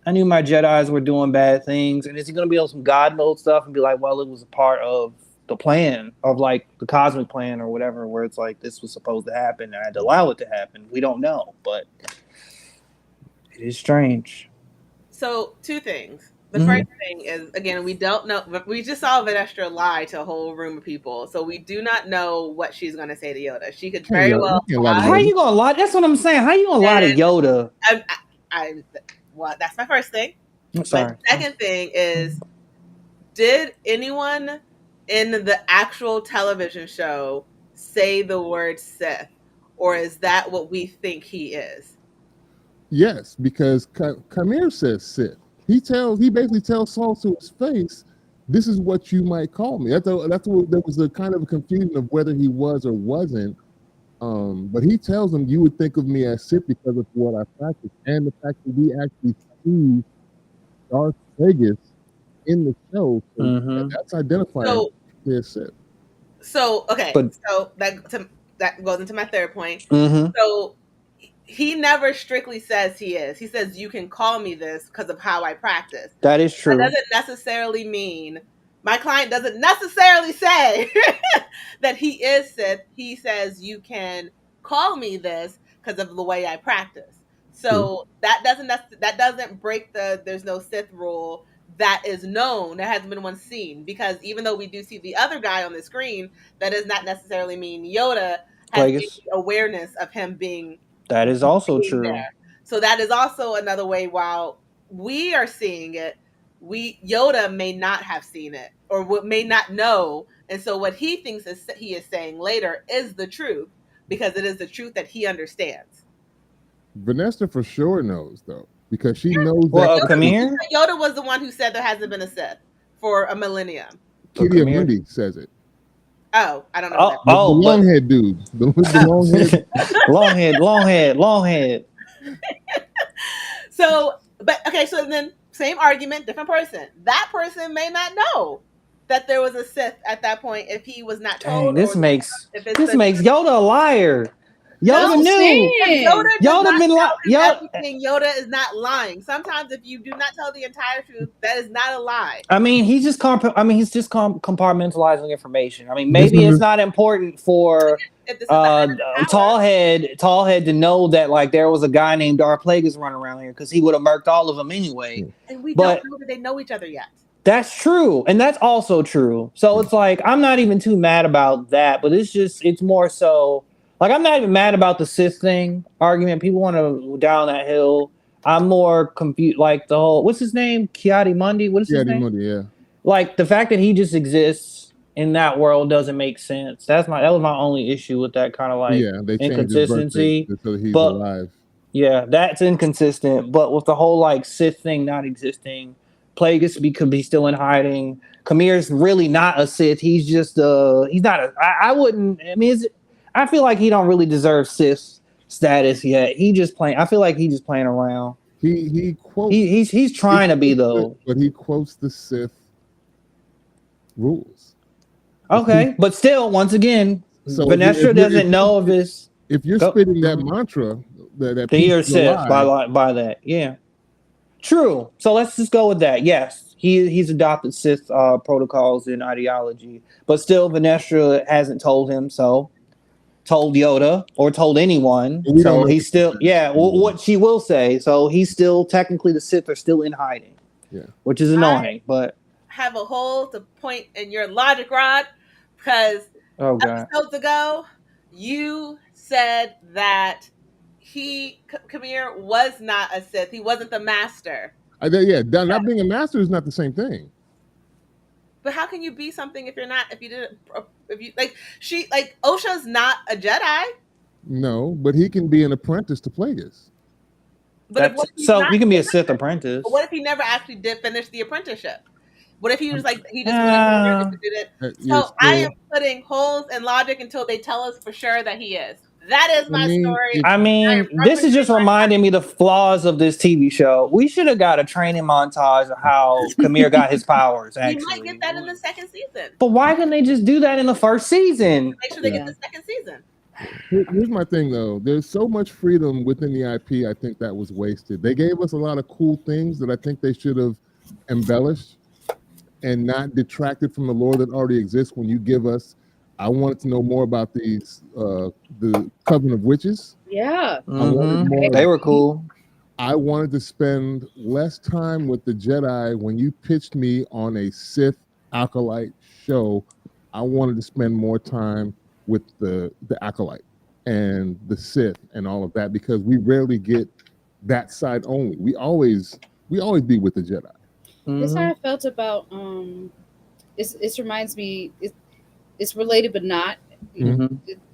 I knew my Jedis were doing bad things, and is he going to be on some God mode stuff and be like, well, it was a part of the plan of like the cosmic plan or whatever, where it's like this was supposed to happen and I had to allow it to happen. We don't know, but it is strange. So 2 things. The first thing is, again, we don't know. We just saw Vanessa lie to a whole room of people, so we do not know what she's going to say to Yoda. She could very well lie. How are you going to lie? That's what I'm saying. How are you going to lie to Yoda? Well, that's my first thing. I'm sorry. But second thing is, did anyone in the actual television show say the word Sith, or is that what we think he is? Yes, because Kamir says Sith. He basically tells Saul to his face, "This is what you might call me." That's what there was a kind of a confusion of whether he was or wasn't. But he tells him, "You would think of me as Sith because of what I practice," and the fact that we actually see Darth Plagueis in the show. So that's identifying as Sith. So okay, so that goes into my third point. Mm-hmm. So he never strictly says he is. He says you can call me this because of how I practice. That is true. That doesn't necessarily mean my client doesn't necessarily say that he is Sith. He says you can call me this because of the way I practice. So that doesn't break the there's no Sith rule that is known. There hasn't been one seen, because even though we do see the other guy on the screen, that does not necessarily mean Yoda has any awareness of him being. That is also true. There. So that is also another way. While we are seeing it, Yoda may not have seen it or may not know, and so what he thinks he is saying later is the truth, because it is the truth that he understands. Vanessa for sure knows, though, because she knows that. Kamir? Yoda was the one who said there hasn't been a Sith for a millennium. Kitty Mundi says it. Oh, I don't know. The long head dude. The long head. long head. So, but okay, so then same argument, different person. That person may not know that there was a Sith at that point if he was not told. Dang, this makes Yoda a liar. Yoda knew. Yoda is not lying. Sometimes, if you do not tell the entire truth, that is not a lie. I mean, he's just compartmentalizing information. I mean, maybe it's not important for Tallhead to know that like there was a guy named Darth Plagueis running around here, because he would have murked all of them anyway. And we don't know that they know each other yet. That's true, and that's also true. So it's like I'm not even too mad about that, but it's more so. Like, I'm not even mad about the Sith thing argument. People want to down that hill. I'm more confused. Like the whole, what's his name? Kitty Mundi? What is his name? Mundi, yeah. Like the fact that he just exists in that world doesn't make sense. That was my only issue with that kind of like inconsistency. So he's alive. Yeah, that's inconsistent. But with the whole like Sith thing not existing, Plagueis could be still in hiding. Kamir's really not a Sith. He's just he's not a. I wouldn't. I mean, I feel like he don't really deserve Sith status yet. I feel like he's just playing around. He quotes. He's trying to be though. But he quotes the Sith rules. Okay, but still, once again, Vanessa doesn't know of his. If you're spitting that mantra, that Then piece you're of the Sith lie. by that. Yeah. True. So let's just go with that. Yes, he's adopted Sith protocols and ideology, but still, Vanestra hasn't told him so. Told Yoda or told anyone. We don't So know he's still what she will say. So he's still technically the Sith are still in hiding. Yeah. Which is annoying, but have a hole to point in your logic rod because oh god. episodes ago you said that Kamir was not a Sith. He wasn't the master. Not being a master is not the same thing. But how can you be something if you're not? If you didn't, if you like Osha's not a Jedi. No, but he can be an apprentice to Plagueis. But so you can be a Sith apprentice. What if he never actually did finish the apprenticeship? What if he was like he just wanted to do it? So I am putting holes in logic until they tell us for sure that he is. That is my story. I mean, this is just reminding me the flaws of this TV show. We should have got a training montage of how Kamir got his powers. Actually, we might get that in the second season. But why couldn't they just do that in the first season? Make sure they get the second season. Here's my thing, though. There's so much freedom within the IP. I think that was wasted. They gave us a lot of cool things that I think they should have embellished and not detracted from the lore that already exists. When you give us, I wanted to know more about these, the Coven of Witches. Yeah. They were cool. I wanted to spend less time with the Jedi. When you pitched me on a Sith Acolyte show, I wanted to spend more time with the Acolyte and the Sith and all of that, because we rarely get that side only. We always be with the Jedi. That's how I felt about it reminds me it's related but not.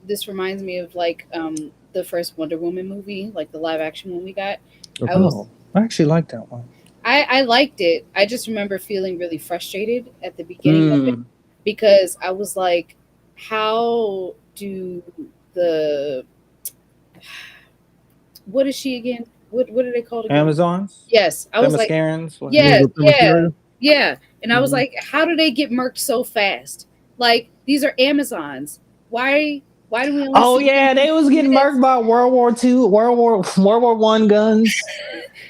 This reminds me of like the first Wonder Woman movie, like the live action one we got. I actually liked that one. I liked it. I just remember feeling really frustrated at the beginning of it, because I was like, how do what is she again? What are they called again? Amazons? Yes. I was like, yeah. And I was like, how do they get murked so fast? Like, these are Amazons. Why do we only they was getting murked by World War II, World War I guns.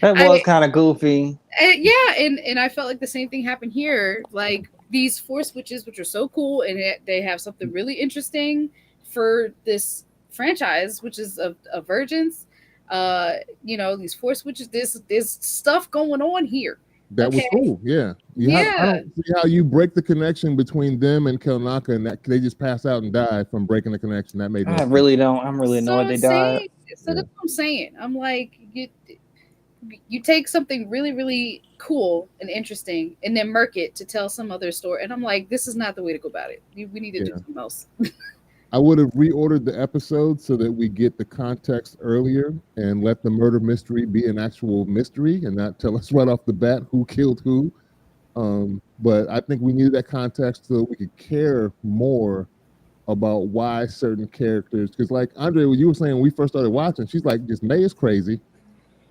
That was kind of goofy. And I felt like the same thing happened here. Like, these Force Witches, which are so cool, and they have something really interesting for this franchise, which is of virgins. These Force Witches, there's stuff going on here. That was cool. Yeah. I don't see how you break the connection between them and Kelnaka, and that they just pass out and die from breaking the connection. That made no sense. I'm really annoyed they died. So that's what I'm saying. I'm like, you take something really, really cool and interesting and then murk it to tell some other story. And I'm like, this is not the way to go about it. We need to do something else. I would have reordered the episode so that we get the context earlier and let the murder mystery be an actual mystery and not tell us right off the bat who killed who. But I think we needed that context so that we could care more about why certain characters, because like Andrea, you were saying when we first started watching, she's like, just May is crazy.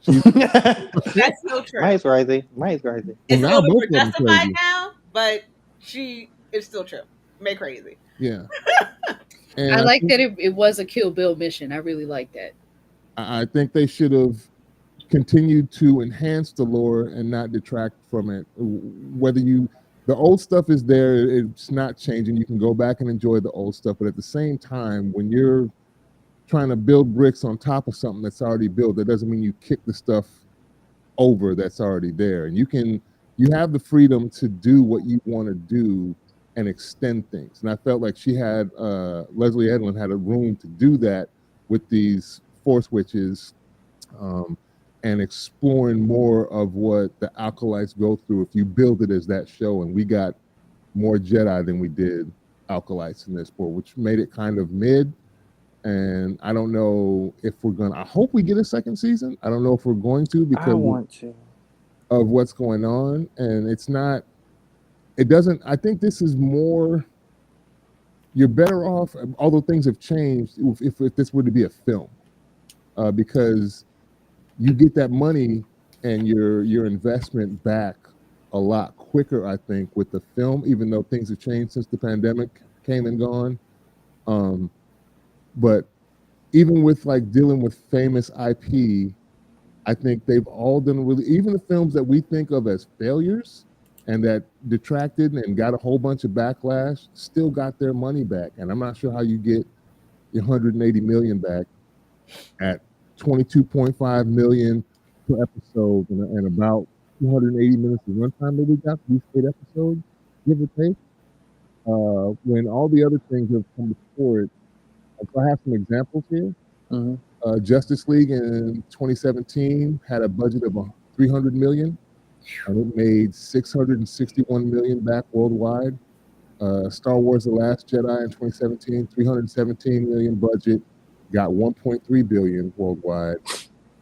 That's so true. May's crazy. It's a little bit justified now, but she is still true. May crazy. Yeah. And I like that it was a Kill Bill mission. I really like that. I think they should have continued to enhance the lore and not detract from it. The old stuff is there, it's not changing. You can go back and enjoy the old stuff, but at the same time, when you're trying to build bricks on top of something that's already built, that doesn't mean you kick the stuff over that's already there. And you have the freedom to do what you want to do and extend things. And I felt like Leslie Edlin had a room to do that with these Force Witches, and exploring more of what the Acolytes go through if you build it as that show. And we got more Jedi than we did Acolytes in this book, which made it kind of mid. And I don't know if I hope we get a second season. I don't know if we're going to, because of what's going on. And I think this is more, you're better off, although things have changed, if this were to be a film, because you get that money and your investment back a lot quicker, I think, with the film, even though things have changed since the pandemic came and gone. But even with like dealing with famous IP, I think they've all done really, even the films that we think of as failures and that detracted and got a whole bunch of backlash, still got their money back. And I'm not sure how you get your 180 million back at 22.5 million per episode and about 280 minutes of runtime that we got for these 8 episodes, give or take. When all the other things have come before it. So I have some examples here. Justice League in 2017 had a budget of 300 million, and it made 661 million back worldwide. Star Wars: The Last Jedi in 2017, 317 million budget, got 1.3 billion worldwide.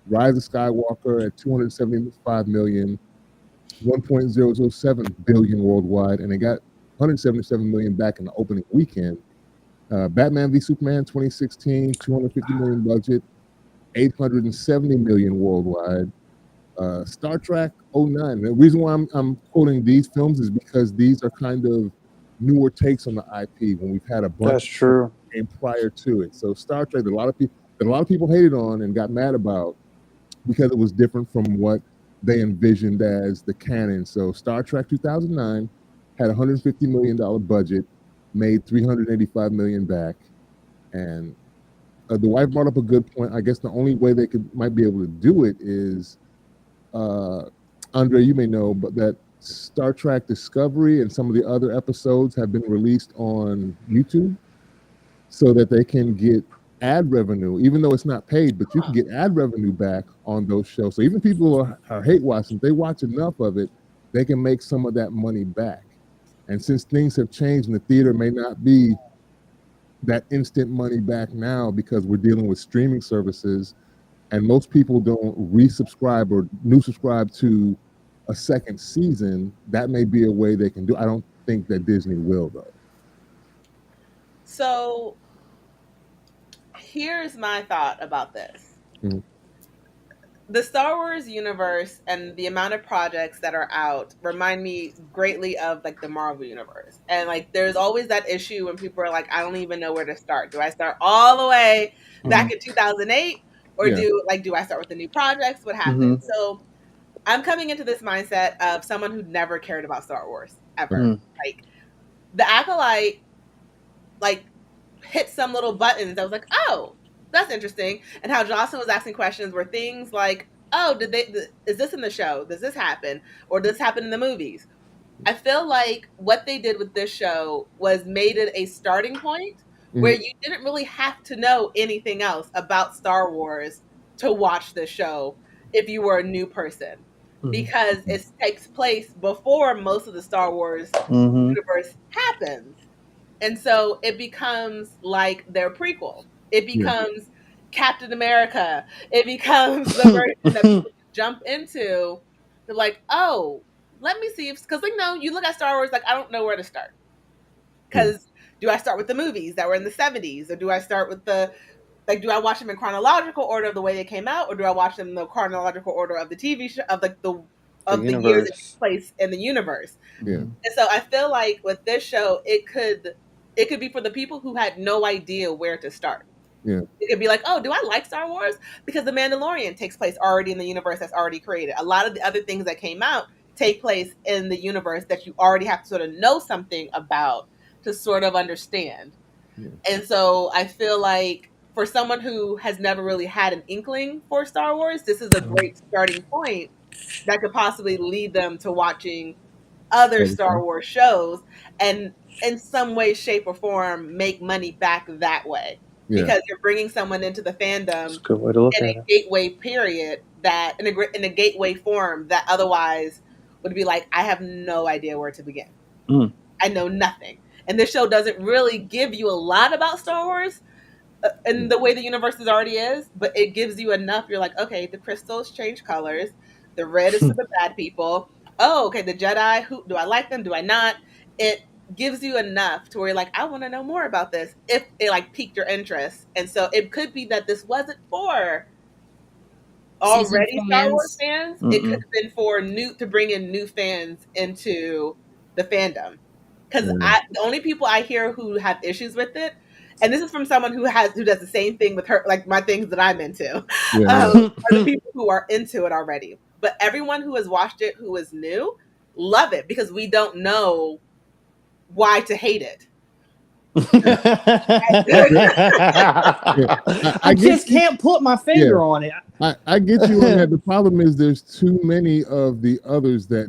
Rise of Skywalker at 275 million, 1.007 billion worldwide, and it got 177 million back in the opening weekend. Batman v Superman 2016, 250 million budget, 870 million worldwide. Star Trek 09. The reason why I'm quoting these films is because these are kind of newer takes on the IP when we've had a bunch That's true. came prior to it. So Star Trek, a lot of people hated on and got mad about because it was different from what they envisioned as the canon. So Star Trek 2009 had a $150 million budget, made 385 million back, and the wife brought up a good point. I guess the only way they might be able to do it is, Andrea, you may know, but that Star Trek Discovery and some of the other episodes have been released on YouTube so that they can get ad revenue, even though it's not paid, but you can get ad revenue back on those shows. So even people who are hate watching, if they watch enough of it, they can make some of that money back. And since things have changed and the theater may not be that instant money back now because we're dealing with streaming services and most people don't resubscribe or new subscribe to a second season, that may be a way they can do. I don't think that Disney will, though. So here's my thought about this. Mhm. The Star Wars universe and the amount of projects that are out remind me greatly of like the Marvel universe. And like there's always that issue when people are like, I don't even know where to start. Do I start all the way back in 2008? Or Yeah. do I start with the new projects? What happens? So I'm coming into this mindset of someone who never cared about Star Wars ever. Like the Acolyte, like hit some little buttons. I was like, oh, that's interesting. And how Jocelyn was asking questions were things like, oh, is this in the show? Does this happen? Or does this happen in the movies? I feel like what they did with this show was made it a starting point where you didn't really have to know anything else about Star Wars to watch this show if you were a new person. Because it takes place before most of the Star Wars universe happens. And so it becomes like their prequel. It becomes Captain America. It becomes the version that people jump into. They're like, oh, let me see. Because, you look at Star Wars, like, I don't know where to start. Because do I start with the movies that were in the 70s? Or do I start with do I watch them in chronological order of the way they came out? Or do I watch them in the chronological order of the TV show, of the years that take place in the universe? Yeah. And so I feel like with this show, it could be for the people who had no idea where to start. Yeah. It could be like, oh, do I like Star Wars? Because The Mandalorian takes place already in the universe that's already created. A lot of the other things that came out take place in the universe that you already have to sort of know something about to sort of understand. Yeah. And so I feel like for someone who has never really had an inkling for Star Wars, this is a great starting point that could possibly lead them to watching other Star Wars shows and in some way, shape, or form make money back that way. Yeah. Because you're bringing someone into the fandom in a gateway period that in a gateway form that otherwise would be like, I have no idea where to begin. I know nothing. And this show doesn't really give you a lot about Star Wars in the way the universe already is, but it gives you enough. You're like, okay, the crystals change colors. The red is for the bad people. Oh, okay, the Jedi, who do I like them? Do I not? It gives you enough to where you're like, I want to know more about this if it like piqued your interest. And so it could be that this wasn't for already Star Wars fans. It could have been for to bring in new fans into the fandom. Because the only people I hear who have issues with it and this is from someone who does the same thing with her, like my things that I'm into, Yeah. are the people who are into it already. But everyone who has watched it, who is new, love it because we don't know why to hate it. I just can't put my finger on it. I get you on that. The problem is there's too many of the others that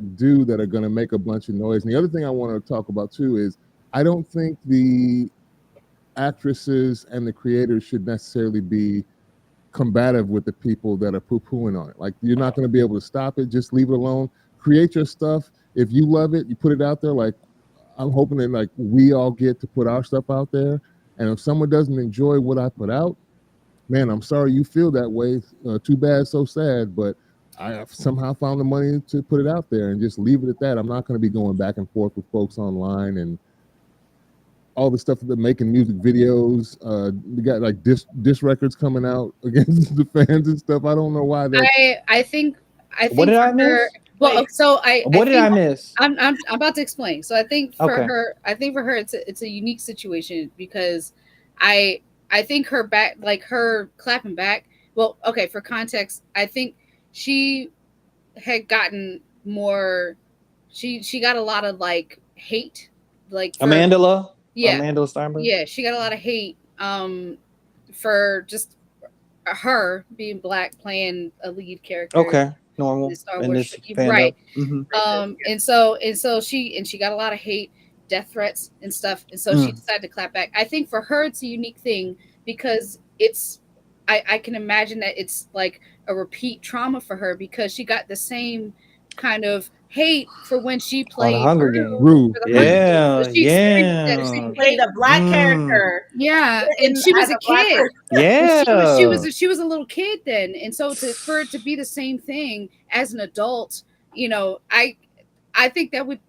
are going to make a bunch of noise. And the other thing I want to talk about too is I don't think the actresses and the creators should necessarily be combative with the people that are poo-pooing on it. Like, you're not going to be able to stop it. Just leave it alone. Create your stuff. If you love it, you put it out there. Like, I'm hoping that like we all get to put our stuff out there. And if someone doesn't enjoy what I put out, man, I'm sorry you feel that way. Too bad, so sad. But I have somehow found the money to put it out there and just leave it at that. I'm not going to be going back and forth with folks online and all the stuff that they're making music videos. We got like disc records coming out against the fans and stuff. I don't know why that. I think What did I miss? Well, so what did I miss? I'm about to explain. So I think for Okay. her, it's a unique situation because I think her back, like her clapping back. Well, okay, for context, I think she had gotten more. She got a lot of like hate, like for, Amandla. Yeah, Amandla Steinberg. yeah, she got a lot of hate for just her being black, playing a lead character. Okay, normal. in Star In Wars, this right? fandom. And so she got a lot of hate, death threats, and stuff, and so she decided to clap back. I think for her, it's a unique thing because it's. I can imagine that it's like a repeat trauma for her because she got the same kind of hate for when she played Hunger Games. Yeah, Yeah, She played a black character. Yeah, and she was a kid. Yeah, she was a little kid then, and so for it to be the same thing as an adult, you know, I think that would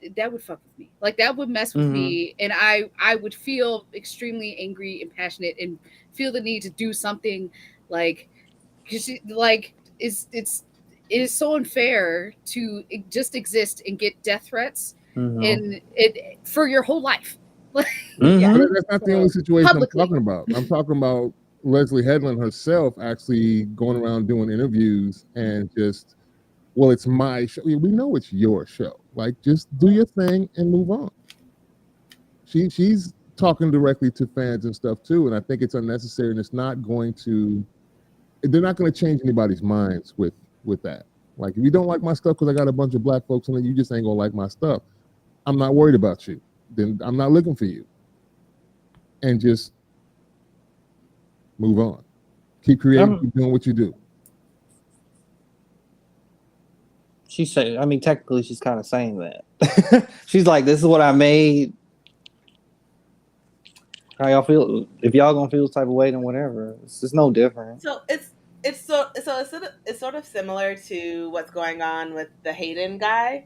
fuck with me. Like that would mess with me, and I would feel extremely angry and passionate, and feel the need to do something like, because like it is so unfair to just exist and get death threats and it for your whole life. Yeah, that's not the only situation publicly. I'm talking about. I'm talking about Leslie Headland herself actually going around doing interviews and just, well, it's my show. We know it's your show. Like, just do your thing and move on. She's talking directly to fans and stuff too, and I think it's unnecessary, and it's not going to. They're not going to change anybody's minds with that. Like, if you don't like my stuff because I got a bunch of black folks in it, you just ain't gonna like my stuff. I'm not worried about you. Then I'm not looking for you. And just move on. Keep creating, keep doing what you do. She said, I mean, technically, she's kind of saying that. She's like, this is what I made. How y'all feel? If y'all gonna feel this type of way, then whatever. It's just no different. So it's sort of similar to what's going on with the Hayden guy.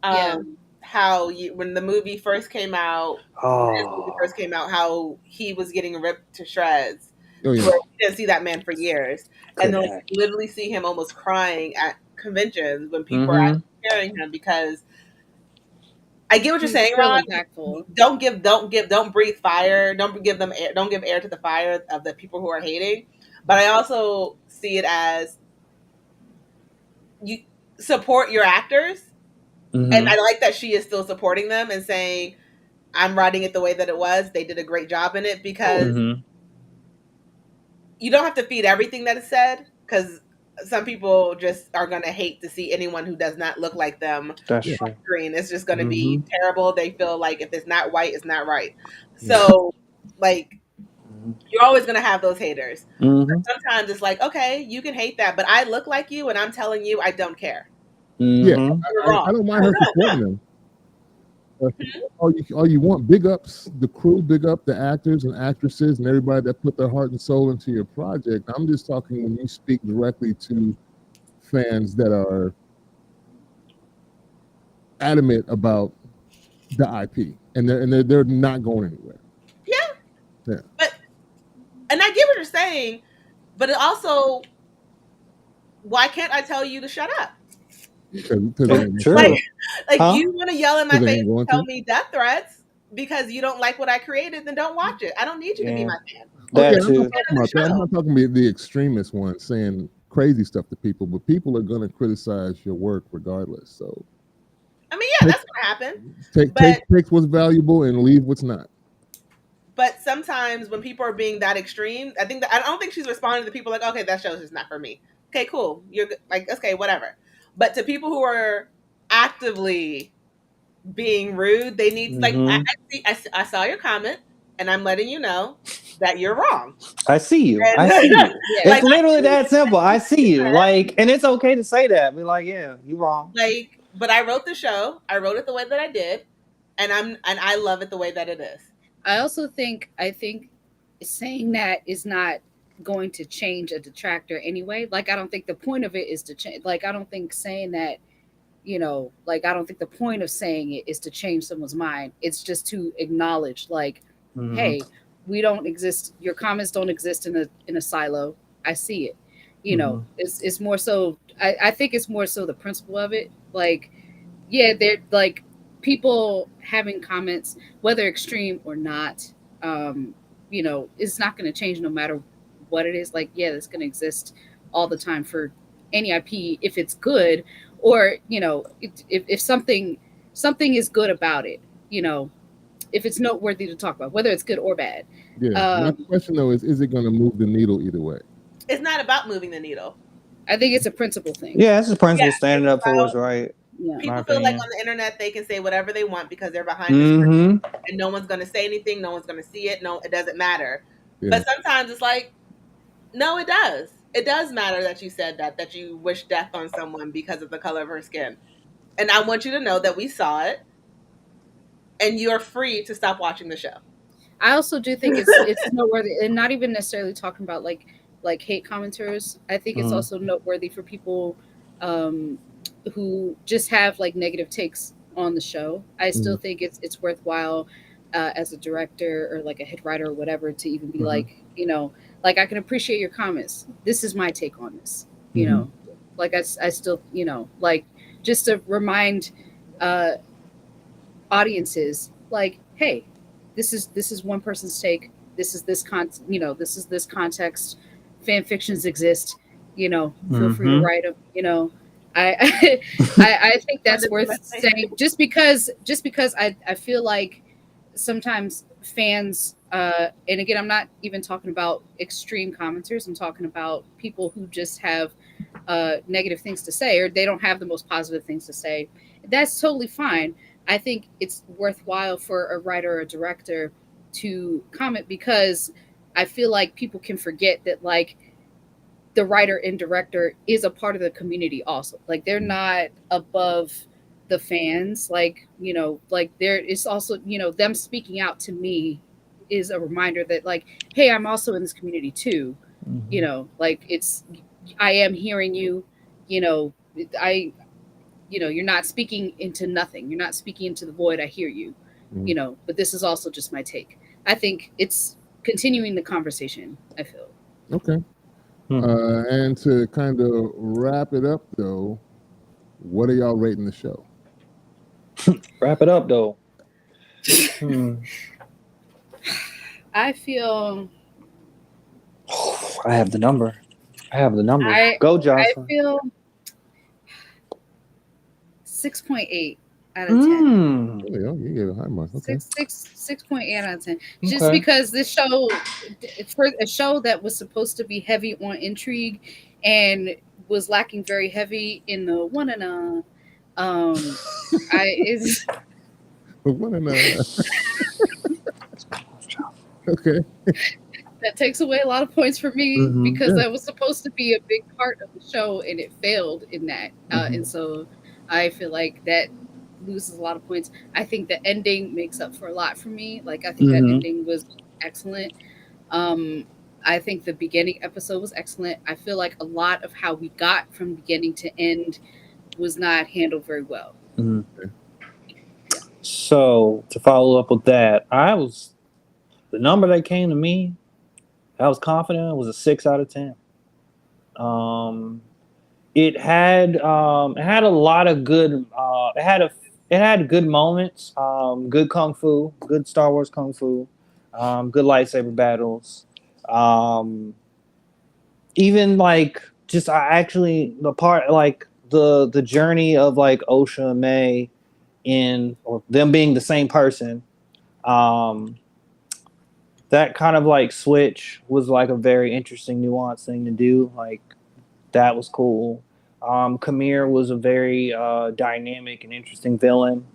How when the movie first came out, how he was getting ripped to shreds. Oh, yeah. You didn't see that man for years, and then like, you literally see him almost crying at conventions when people are actually carrying him because. I get what you're saying, Ron. Don't breathe fire. Don't give air to the fire of the people who are hating. But I also see it as you support your actors, and I like that she is still supporting them and saying, "I'm writing it the way that it was. They did a great job in it," because you don't have to feed everything that is said because. Some people just are going to hate to see anyone who does not look like them on screen. It's just going to be terrible. They feel like if it's not white, it's not right. So, like, you're always going to have those haters. But sometimes it's like, okay, you can hate that, but I look like you, and I'm telling you, I don't care. Yeah, I don't mind her supporting them. All you want, big ups the crew, big up the actors and actresses and everybody that put their heart and soul into your project. I'm just talking when you speak directly to fans that are adamant about the IP and they're not going anywhere. Yeah. But and I get what you're saying, but it also, why can't I tell you to shut up? Because like you want to yell in my face and tell me death threats, because you don't like what I created, then don't watch it. I don't need you to be my fan. That I'm too. not talking about that. I'm not talking about the extremist one saying crazy stuff to people, but people are going to criticize your work regardless. So, I mean, yeah, that's going to happen. Take what's valuable and leave what's not. But sometimes when people are being that extreme, I don't think she's responding to people like, okay, that show's just not for me. Okay, cool. You're like, okay, whatever. But to people who are actively being rude, they need like I saw your comment, and I'm letting you know that you're wrong. I see you. And, I see you. It's like, literally that simple. I see you. Like, and it's okay to say that. Be like, yeah, you're wrong. Like, but I wrote the show. I wrote it the way that I did, and I love it the way that it is. I think saying that is not going to change a detractor anyway. Like, I don't think the point of it is to change. Like, I don't think saying that, like, I don't think the point of saying it is to change someone's mind. It's just to acknowledge, like, hey, we don't exist. Your comments don't exist in a silo. I see it. It's more so. I think it's more so the principle of it. Like, yeah, they're like people having comments, whether extreme or not. It's not going to change no matter what it is. Like, yeah, it's going to exist all the time for any IP if it's good, or if something is good about it. If it's noteworthy to talk about, whether it's good or bad. Yeah. My question though is it going to move the needle either way? It's not about moving the needle. I think it's a principle thing. Yeah, it's a principle standing up for what's right. Yeah. People feel like on the internet they can say whatever they want because they're behind the screen, and no one's going to say anything. No one's going to see it. No, it doesn't matter. Yeah. But sometimes it's like, no, it does. It does matter that you said that you wish death on someone because of the color of her skin. And I want you to know that we saw it, and you're free to stop watching the show. I also do think it's noteworthy, and not even necessarily talking about like hate commenters. I think it's also noteworthy for people who just have like negative takes on the show. I still think it's worthwhile as a director or like a head writer or whatever to even be like, like, I can appreciate your comments. This is my take on this. Like I still, like, just to remind audiences, like, hey, this is one person's take. This is this context. Fan fictions exist. Feel free to write them. I think that's worth saying. Just because I feel like sometimes fans, and again, I'm not even talking about extreme commenters. I'm talking about people who just have negative things to say, or they don't have the most positive things to say. That's totally fine. I think it's worthwhile for a writer or a director to comment, because I feel like people can forget that, like, the writer and director is a part of the community also. Like, they're not above the fans. Like, like, there is also, them speaking out to me is a reminder that, like, hey, I'm also in this community too. Like, I am hearing you, you're not speaking into nothing. You're not speaking into the void. I hear you, but this is also just my take. I think it's continuing the conversation, I feel. Okay. And to kind of wrap it up, though, what are y'all rating the show? Wrap it up, though. I feel... I have the number. Go, Jocelyn. I feel 6.8 out of 10. You gave a high mark. Okay. 6.8 out of 10. Just because this show, for a show that was supposed to be heavy on intrigue and was lacking very heavy in the one and okay. That takes away a lot of points for me, because that was supposed to be a big part of the show, and it failed in that. And so I feel like that loses a lot of points. I think the ending makes up for a lot for me. Like, I think that ending was excellent. I think the beginning episode was excellent. I feel like a lot of how we got from beginning to end was not handled very well. So to follow up with that, the number that came to me, I was confident it was a 6 out of 10. It had a lot of good. It had it had good moments, good kung fu, good Star Wars kung fu, good lightsaber battles. Um, Even like just I actually the part like the journey of like Osha and May in or them being the same person. Um, that kind of like switch was like a very interesting nuanced thing to do. Like that was cool. Kamir was a very dynamic and interesting villain,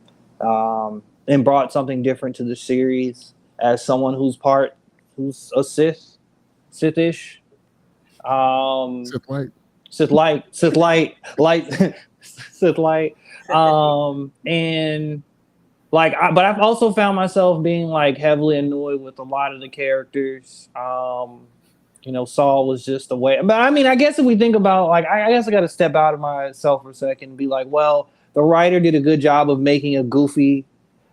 and brought something different to the series as someone who's a Sithish. Sith Light. Light, Sith Light. And like, but I've also found myself being like heavily annoyed with a lot of the characters. Saul was just the way. But I mean, I guess if we think about like, I guess I got to step out of myself for a second and be like, well, the writer did a good job of making a goofy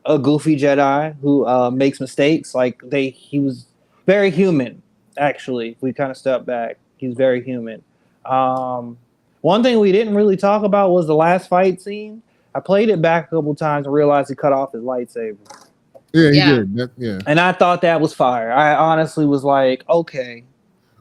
Jedi who makes mistakes. Like he was very human. Actually, if we kind of step back, he's very human. One thing we didn't really talk about was the last fight scene. I played it back a couple times and realized he cut off his lightsaber. Yeah, he Yeah. did. Yeah. And I thought that was fire. I honestly was like, okay.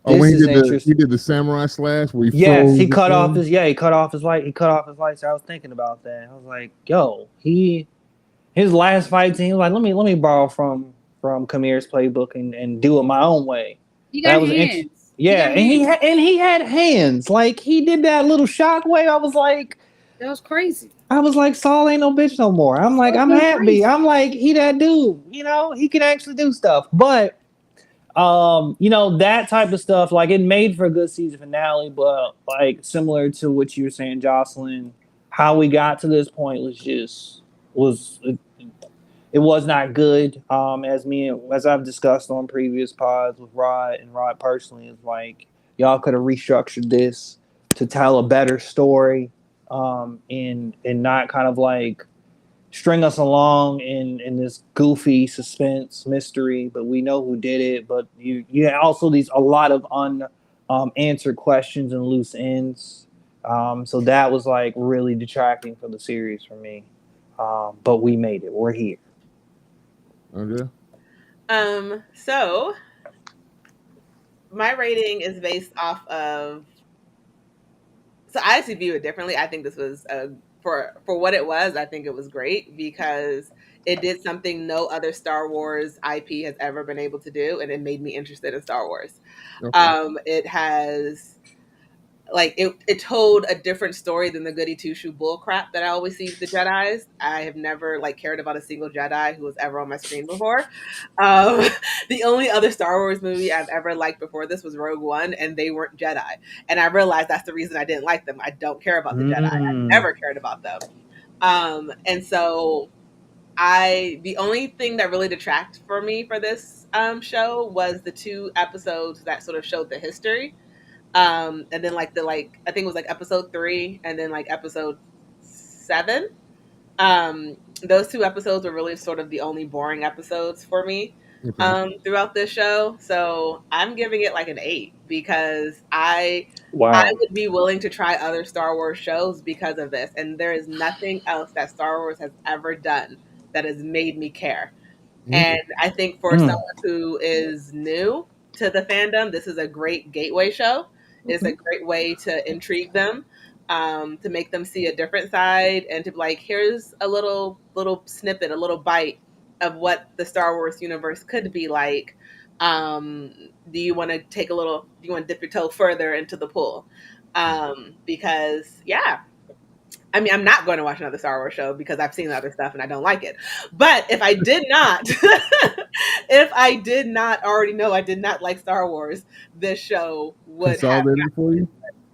Oh, when This is interesting. he did the samurai slash where he Yes, froze he the cut off thing. his lightsaber. I was thinking about that. I was like, yo, his last fight scene, like, let me borrow from Kamir's playbook and do it my own way. You got That was hands. yeah, and he had hands. Like he did that little shockwave. I was like, that was crazy. Saul ain't no bitch no more. I'm like, I'm happy. Crazy. I'm like, he that dude. He can actually do stuff. But that type of stuff, like it made for a good season finale, but like similar to what you were saying, Jocelyn, how we got to this point was it was not good. As I've discussed on previous pods with Rod and Rod personally, is like y'all could have restructured this to tell a better story, and not kind of like string us along in this goofy suspense mystery, but we know who did it. But you also a lot of unanswered questions and loose ends. So that was like really detracting for the series for me. But we made it. We're here. Andrea? So my rating is based off of. So I actually view it differently. I think this was for what it was. I think it was great because it did something no other Star Wars IP has ever been able to do, and it made me interested in Star Wars. Okay. It has like it told a different story than the goody two shoe bull crap that I always see with the Jedi's. I have never like cared about a single Jedi who was ever on my screen before. The only other Star Wars movie I've ever liked before this was Rogue One, and they weren't Jedi. And I realized that's the reason I didn't like them. I don't care about the Jedi. I never cared about them. And so the only thing that really detracted for me for this show was the 2 episodes that sort of showed the history. And then I think it was like episode 3 and then like episode 7. Those 2 episodes were really sort of the only boring episodes for me throughout this show. So I'm giving it like an 8 because I would be willing to try other Star Wars shows because of this. And there is nothing else that Star Wars has ever done that has made me care. And I think for someone who is new to the fandom, this is a great gateway show. It's a great way to intrigue them, to make them see a different side, and to be like, here's a little snippet, a little bite of what the Star Wars universe could be like. Do you want to dip your toe further into the pool? Because yeah. I mean, I'm not going to watch another Star Wars show because I've seen the other stuff and I don't like it. But if I did not, if I did not already know I did not like Star Wars, this show would have for you.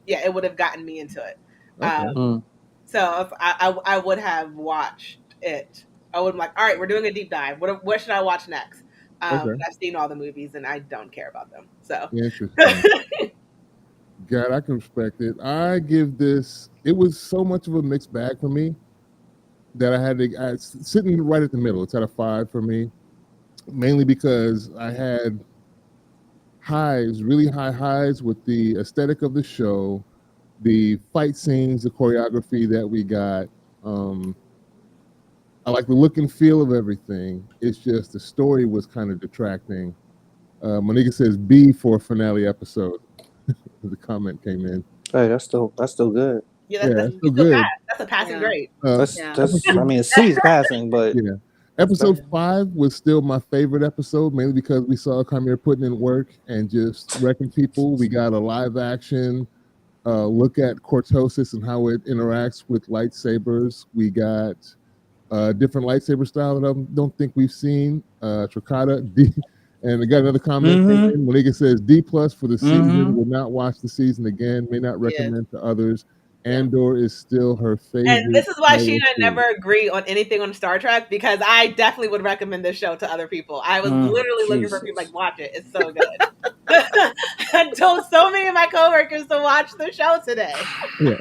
Yeah, it would have gotten me into it. Okay. So if I would have watched it, I would be like, all right, we're doing a deep dive. What should I watch next? I've seen all the movies and I don't care about them. So Interesting. God, I can respect it. I give this. It was so much of a mixed bag for me that I sitting right at the middle. It's at a 5 for me, mainly because I had really high highs with the aesthetic of the show, the fight scenes, the choreography that we got, I like the look and feel of everything. It's just the story was kind of detracting. Monica says B for finale episode. The comment came in. Hey, that's still good. Yeah, Yeah, that's it's still still good. that's a passing Yeah. grade. That's Yeah. I mean, C's passing, but Yeah. Episode 5 was still my favorite episode, mainly because we saw Chimera putting in work and just wrecking people. We got a live action look at cortosis and how it interacts with lightsabers. We got different lightsaber style that I don't think we've seen. Tricata D, and I got another comment. Mhm. Malika says D+ for the season. Mhm. Will not watch the season again. May not Yeah. recommend to others. Andor is still her favorite. And this is why Star she Wars and I series. never agree on anything on Star Trek, because I definitely would recommend this show to other people. I was literally looking for people like, watch it. It's so good. I told so many of my coworkers to watch the show today. Yeah,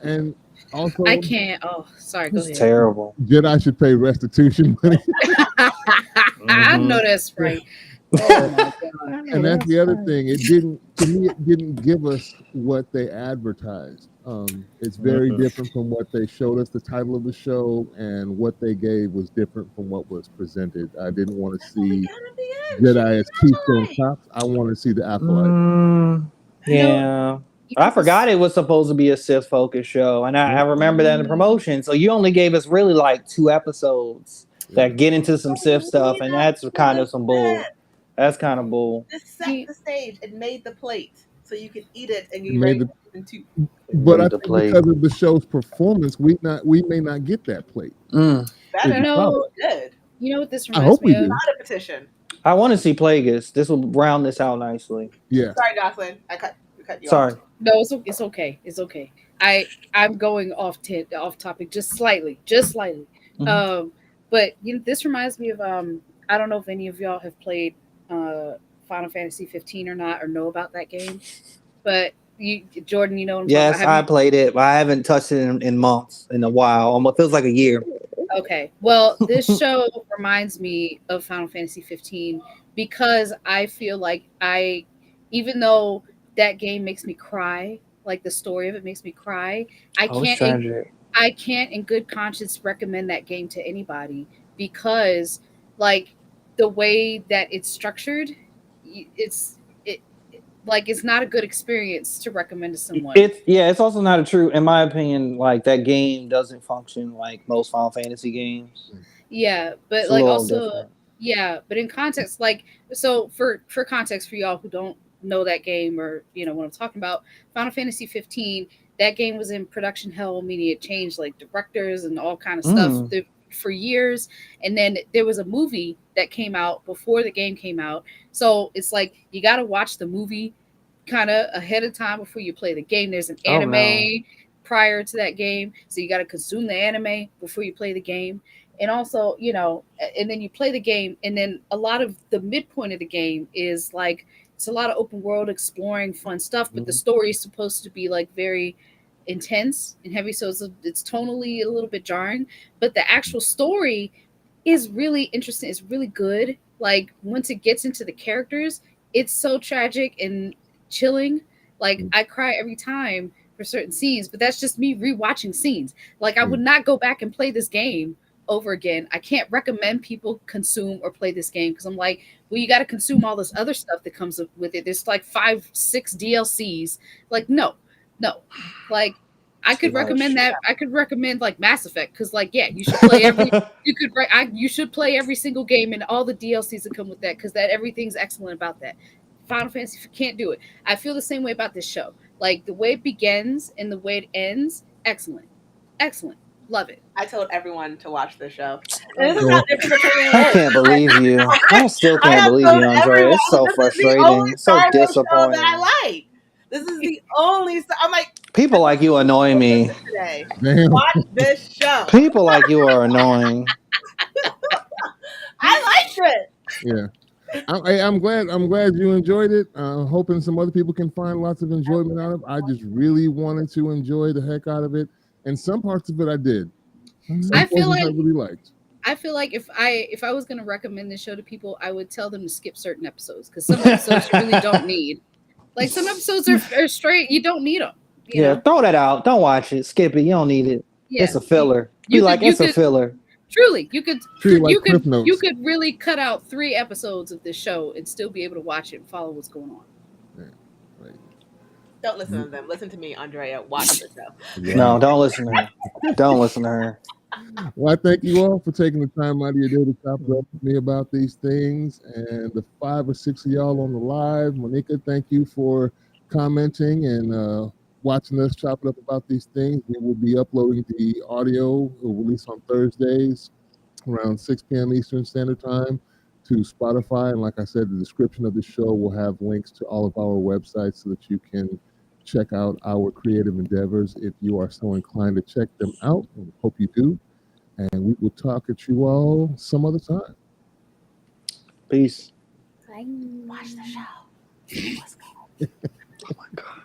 and also I can't. Oh, sorry. Go It's ahead. terrible. Jedi should pay restitution money. I know that's right. Oh my god. And that's the other thing. It didn't give us what they advertised. It's very different from what they showed us. The title of the show and what they gave was different from what was presented. I didn't want to see Jedi as Keystone Cops. I want to see the Acolyte. Yeah. I forgot it was supposed to be a Sith focused show, and I remember that in the promotion. So you only gave us really like 2 episodes that get into some Sith stuff, and that's kind of some bull. That's kind of bull. This set the stage. It made the plate so you could eat it and get Made ready the- for season 2. But I think because of the show's performance, we may not get that plate. That Is is solid. good. You know what this I reminds hope we me of? do. Not a petition. I want to see Plagueis. This will round this out nicely. Yeah. Sorry, Jocelyn. I cut you Sorry. off. No, it's okay. It's okay. I'm going off topic just slightly. Mhm. But this reminds me of I don't know if any of y'all have played Final Fantasy 15 or not, or know about that game. But Jordan, you know what I'm Yes, talking I about? played it, but I haven't touched it in months, in a while. Almost feels like a year. Okay. Well, this show reminds me of Final Fantasy 15 because I feel like even though that game makes me cry, like the story of it makes me cry, I can't in good conscience recommend that game to anybody because like the way that it's structured, it's not a good experience to recommend to someone. It's also not a true, in my opinion, like that game doesn't function like most Final Fantasy games. Yeah, but It's like a little also different. yeah, but in context, like so for context for y'all who don't know that game or what I'm talking about, Final Fantasy 15, that game was in production hell, meaning it changed like directors and all kind of stuff for years, and then there was a movie that came out before the game came out, so it's like you got to watch the movie kind of ahead of time before you play the game. There's an anime prior to that game, so you got to consume the anime before you play the game. And also, and then you play the game, and then a lot of the midpoint of the game is like it's a lot of open world exploring fun stuff, but the story is supposed to be like very intense and heavy, so it's tonally a little bit jarring, but the actual story is really interesting. It's really good. Like once it gets into the characters, it's so tragic and chilling. Like I cry every time for certain scenes, but that's just me rewatching scenes. Like I would not go back and play this game over again. I can't recommend people consume or play this game because I'm like, well, you got to consume all this other stuff that comes with it. There's like 5-6 DLCs. Like no, like I could recommend that. I could recommend like Mass Effect because like you should play you should play every single game and all the DLCs that come with that because that everything's excellent about that. Final Fantasy can't do it. I feel the same way about this show. Like the way it begins and the way it ends, excellent. Love it. I told everyone to watch this show. And this is how different I can't believe you. I still can't believe you, Andrea. It's so frustrating. So disappointing. That I like. This is the only. I'm like, people like you annoy me. Today. Watch this show. People like you are annoying. I liked it. Yeah. I'm glad you enjoyed it. Hoping some other people can find lots of enjoyment out of it. I just really wanted to enjoy the heck out of it, and some parts of it I did. I feel like I really liked. I feel like if I was going to recommend this show to people, I would tell them to skip certain episodes because some episodes you really don't need. Like some episodes are straight, you don't need them. Throw that out. Don't watch it. Skip it. You don't need it. Yeah. It's a filler. You Be like, could- you it's a could- filler. Truly, you could Treat it like you could Cliff Notes. you could really cut out 3 episodes of this show and still be able to watch it and follow what's going on. Right. Don't listen to them. Listen to me, Andrea. Watch the show. Right. No, don't listen to her. Don't listen to her. Well, I thank you all for taking the time out of your day to chop it up with me about these things. And the 5 or 6 of y'all on the live, Monica, thank you for commenting and watching us chop it up about these things. We will be uploading the audio. We'll release on Thursdays around 6 p.m. Eastern Standard Time to Spotify. And like I said, the description of the show will have links to all of our websites so that you can check out our creative endeavors if you are so inclined to check them out. We hope you do. And we will talk at you all some other time. Peace. Bye. Watch the show. Oh my God.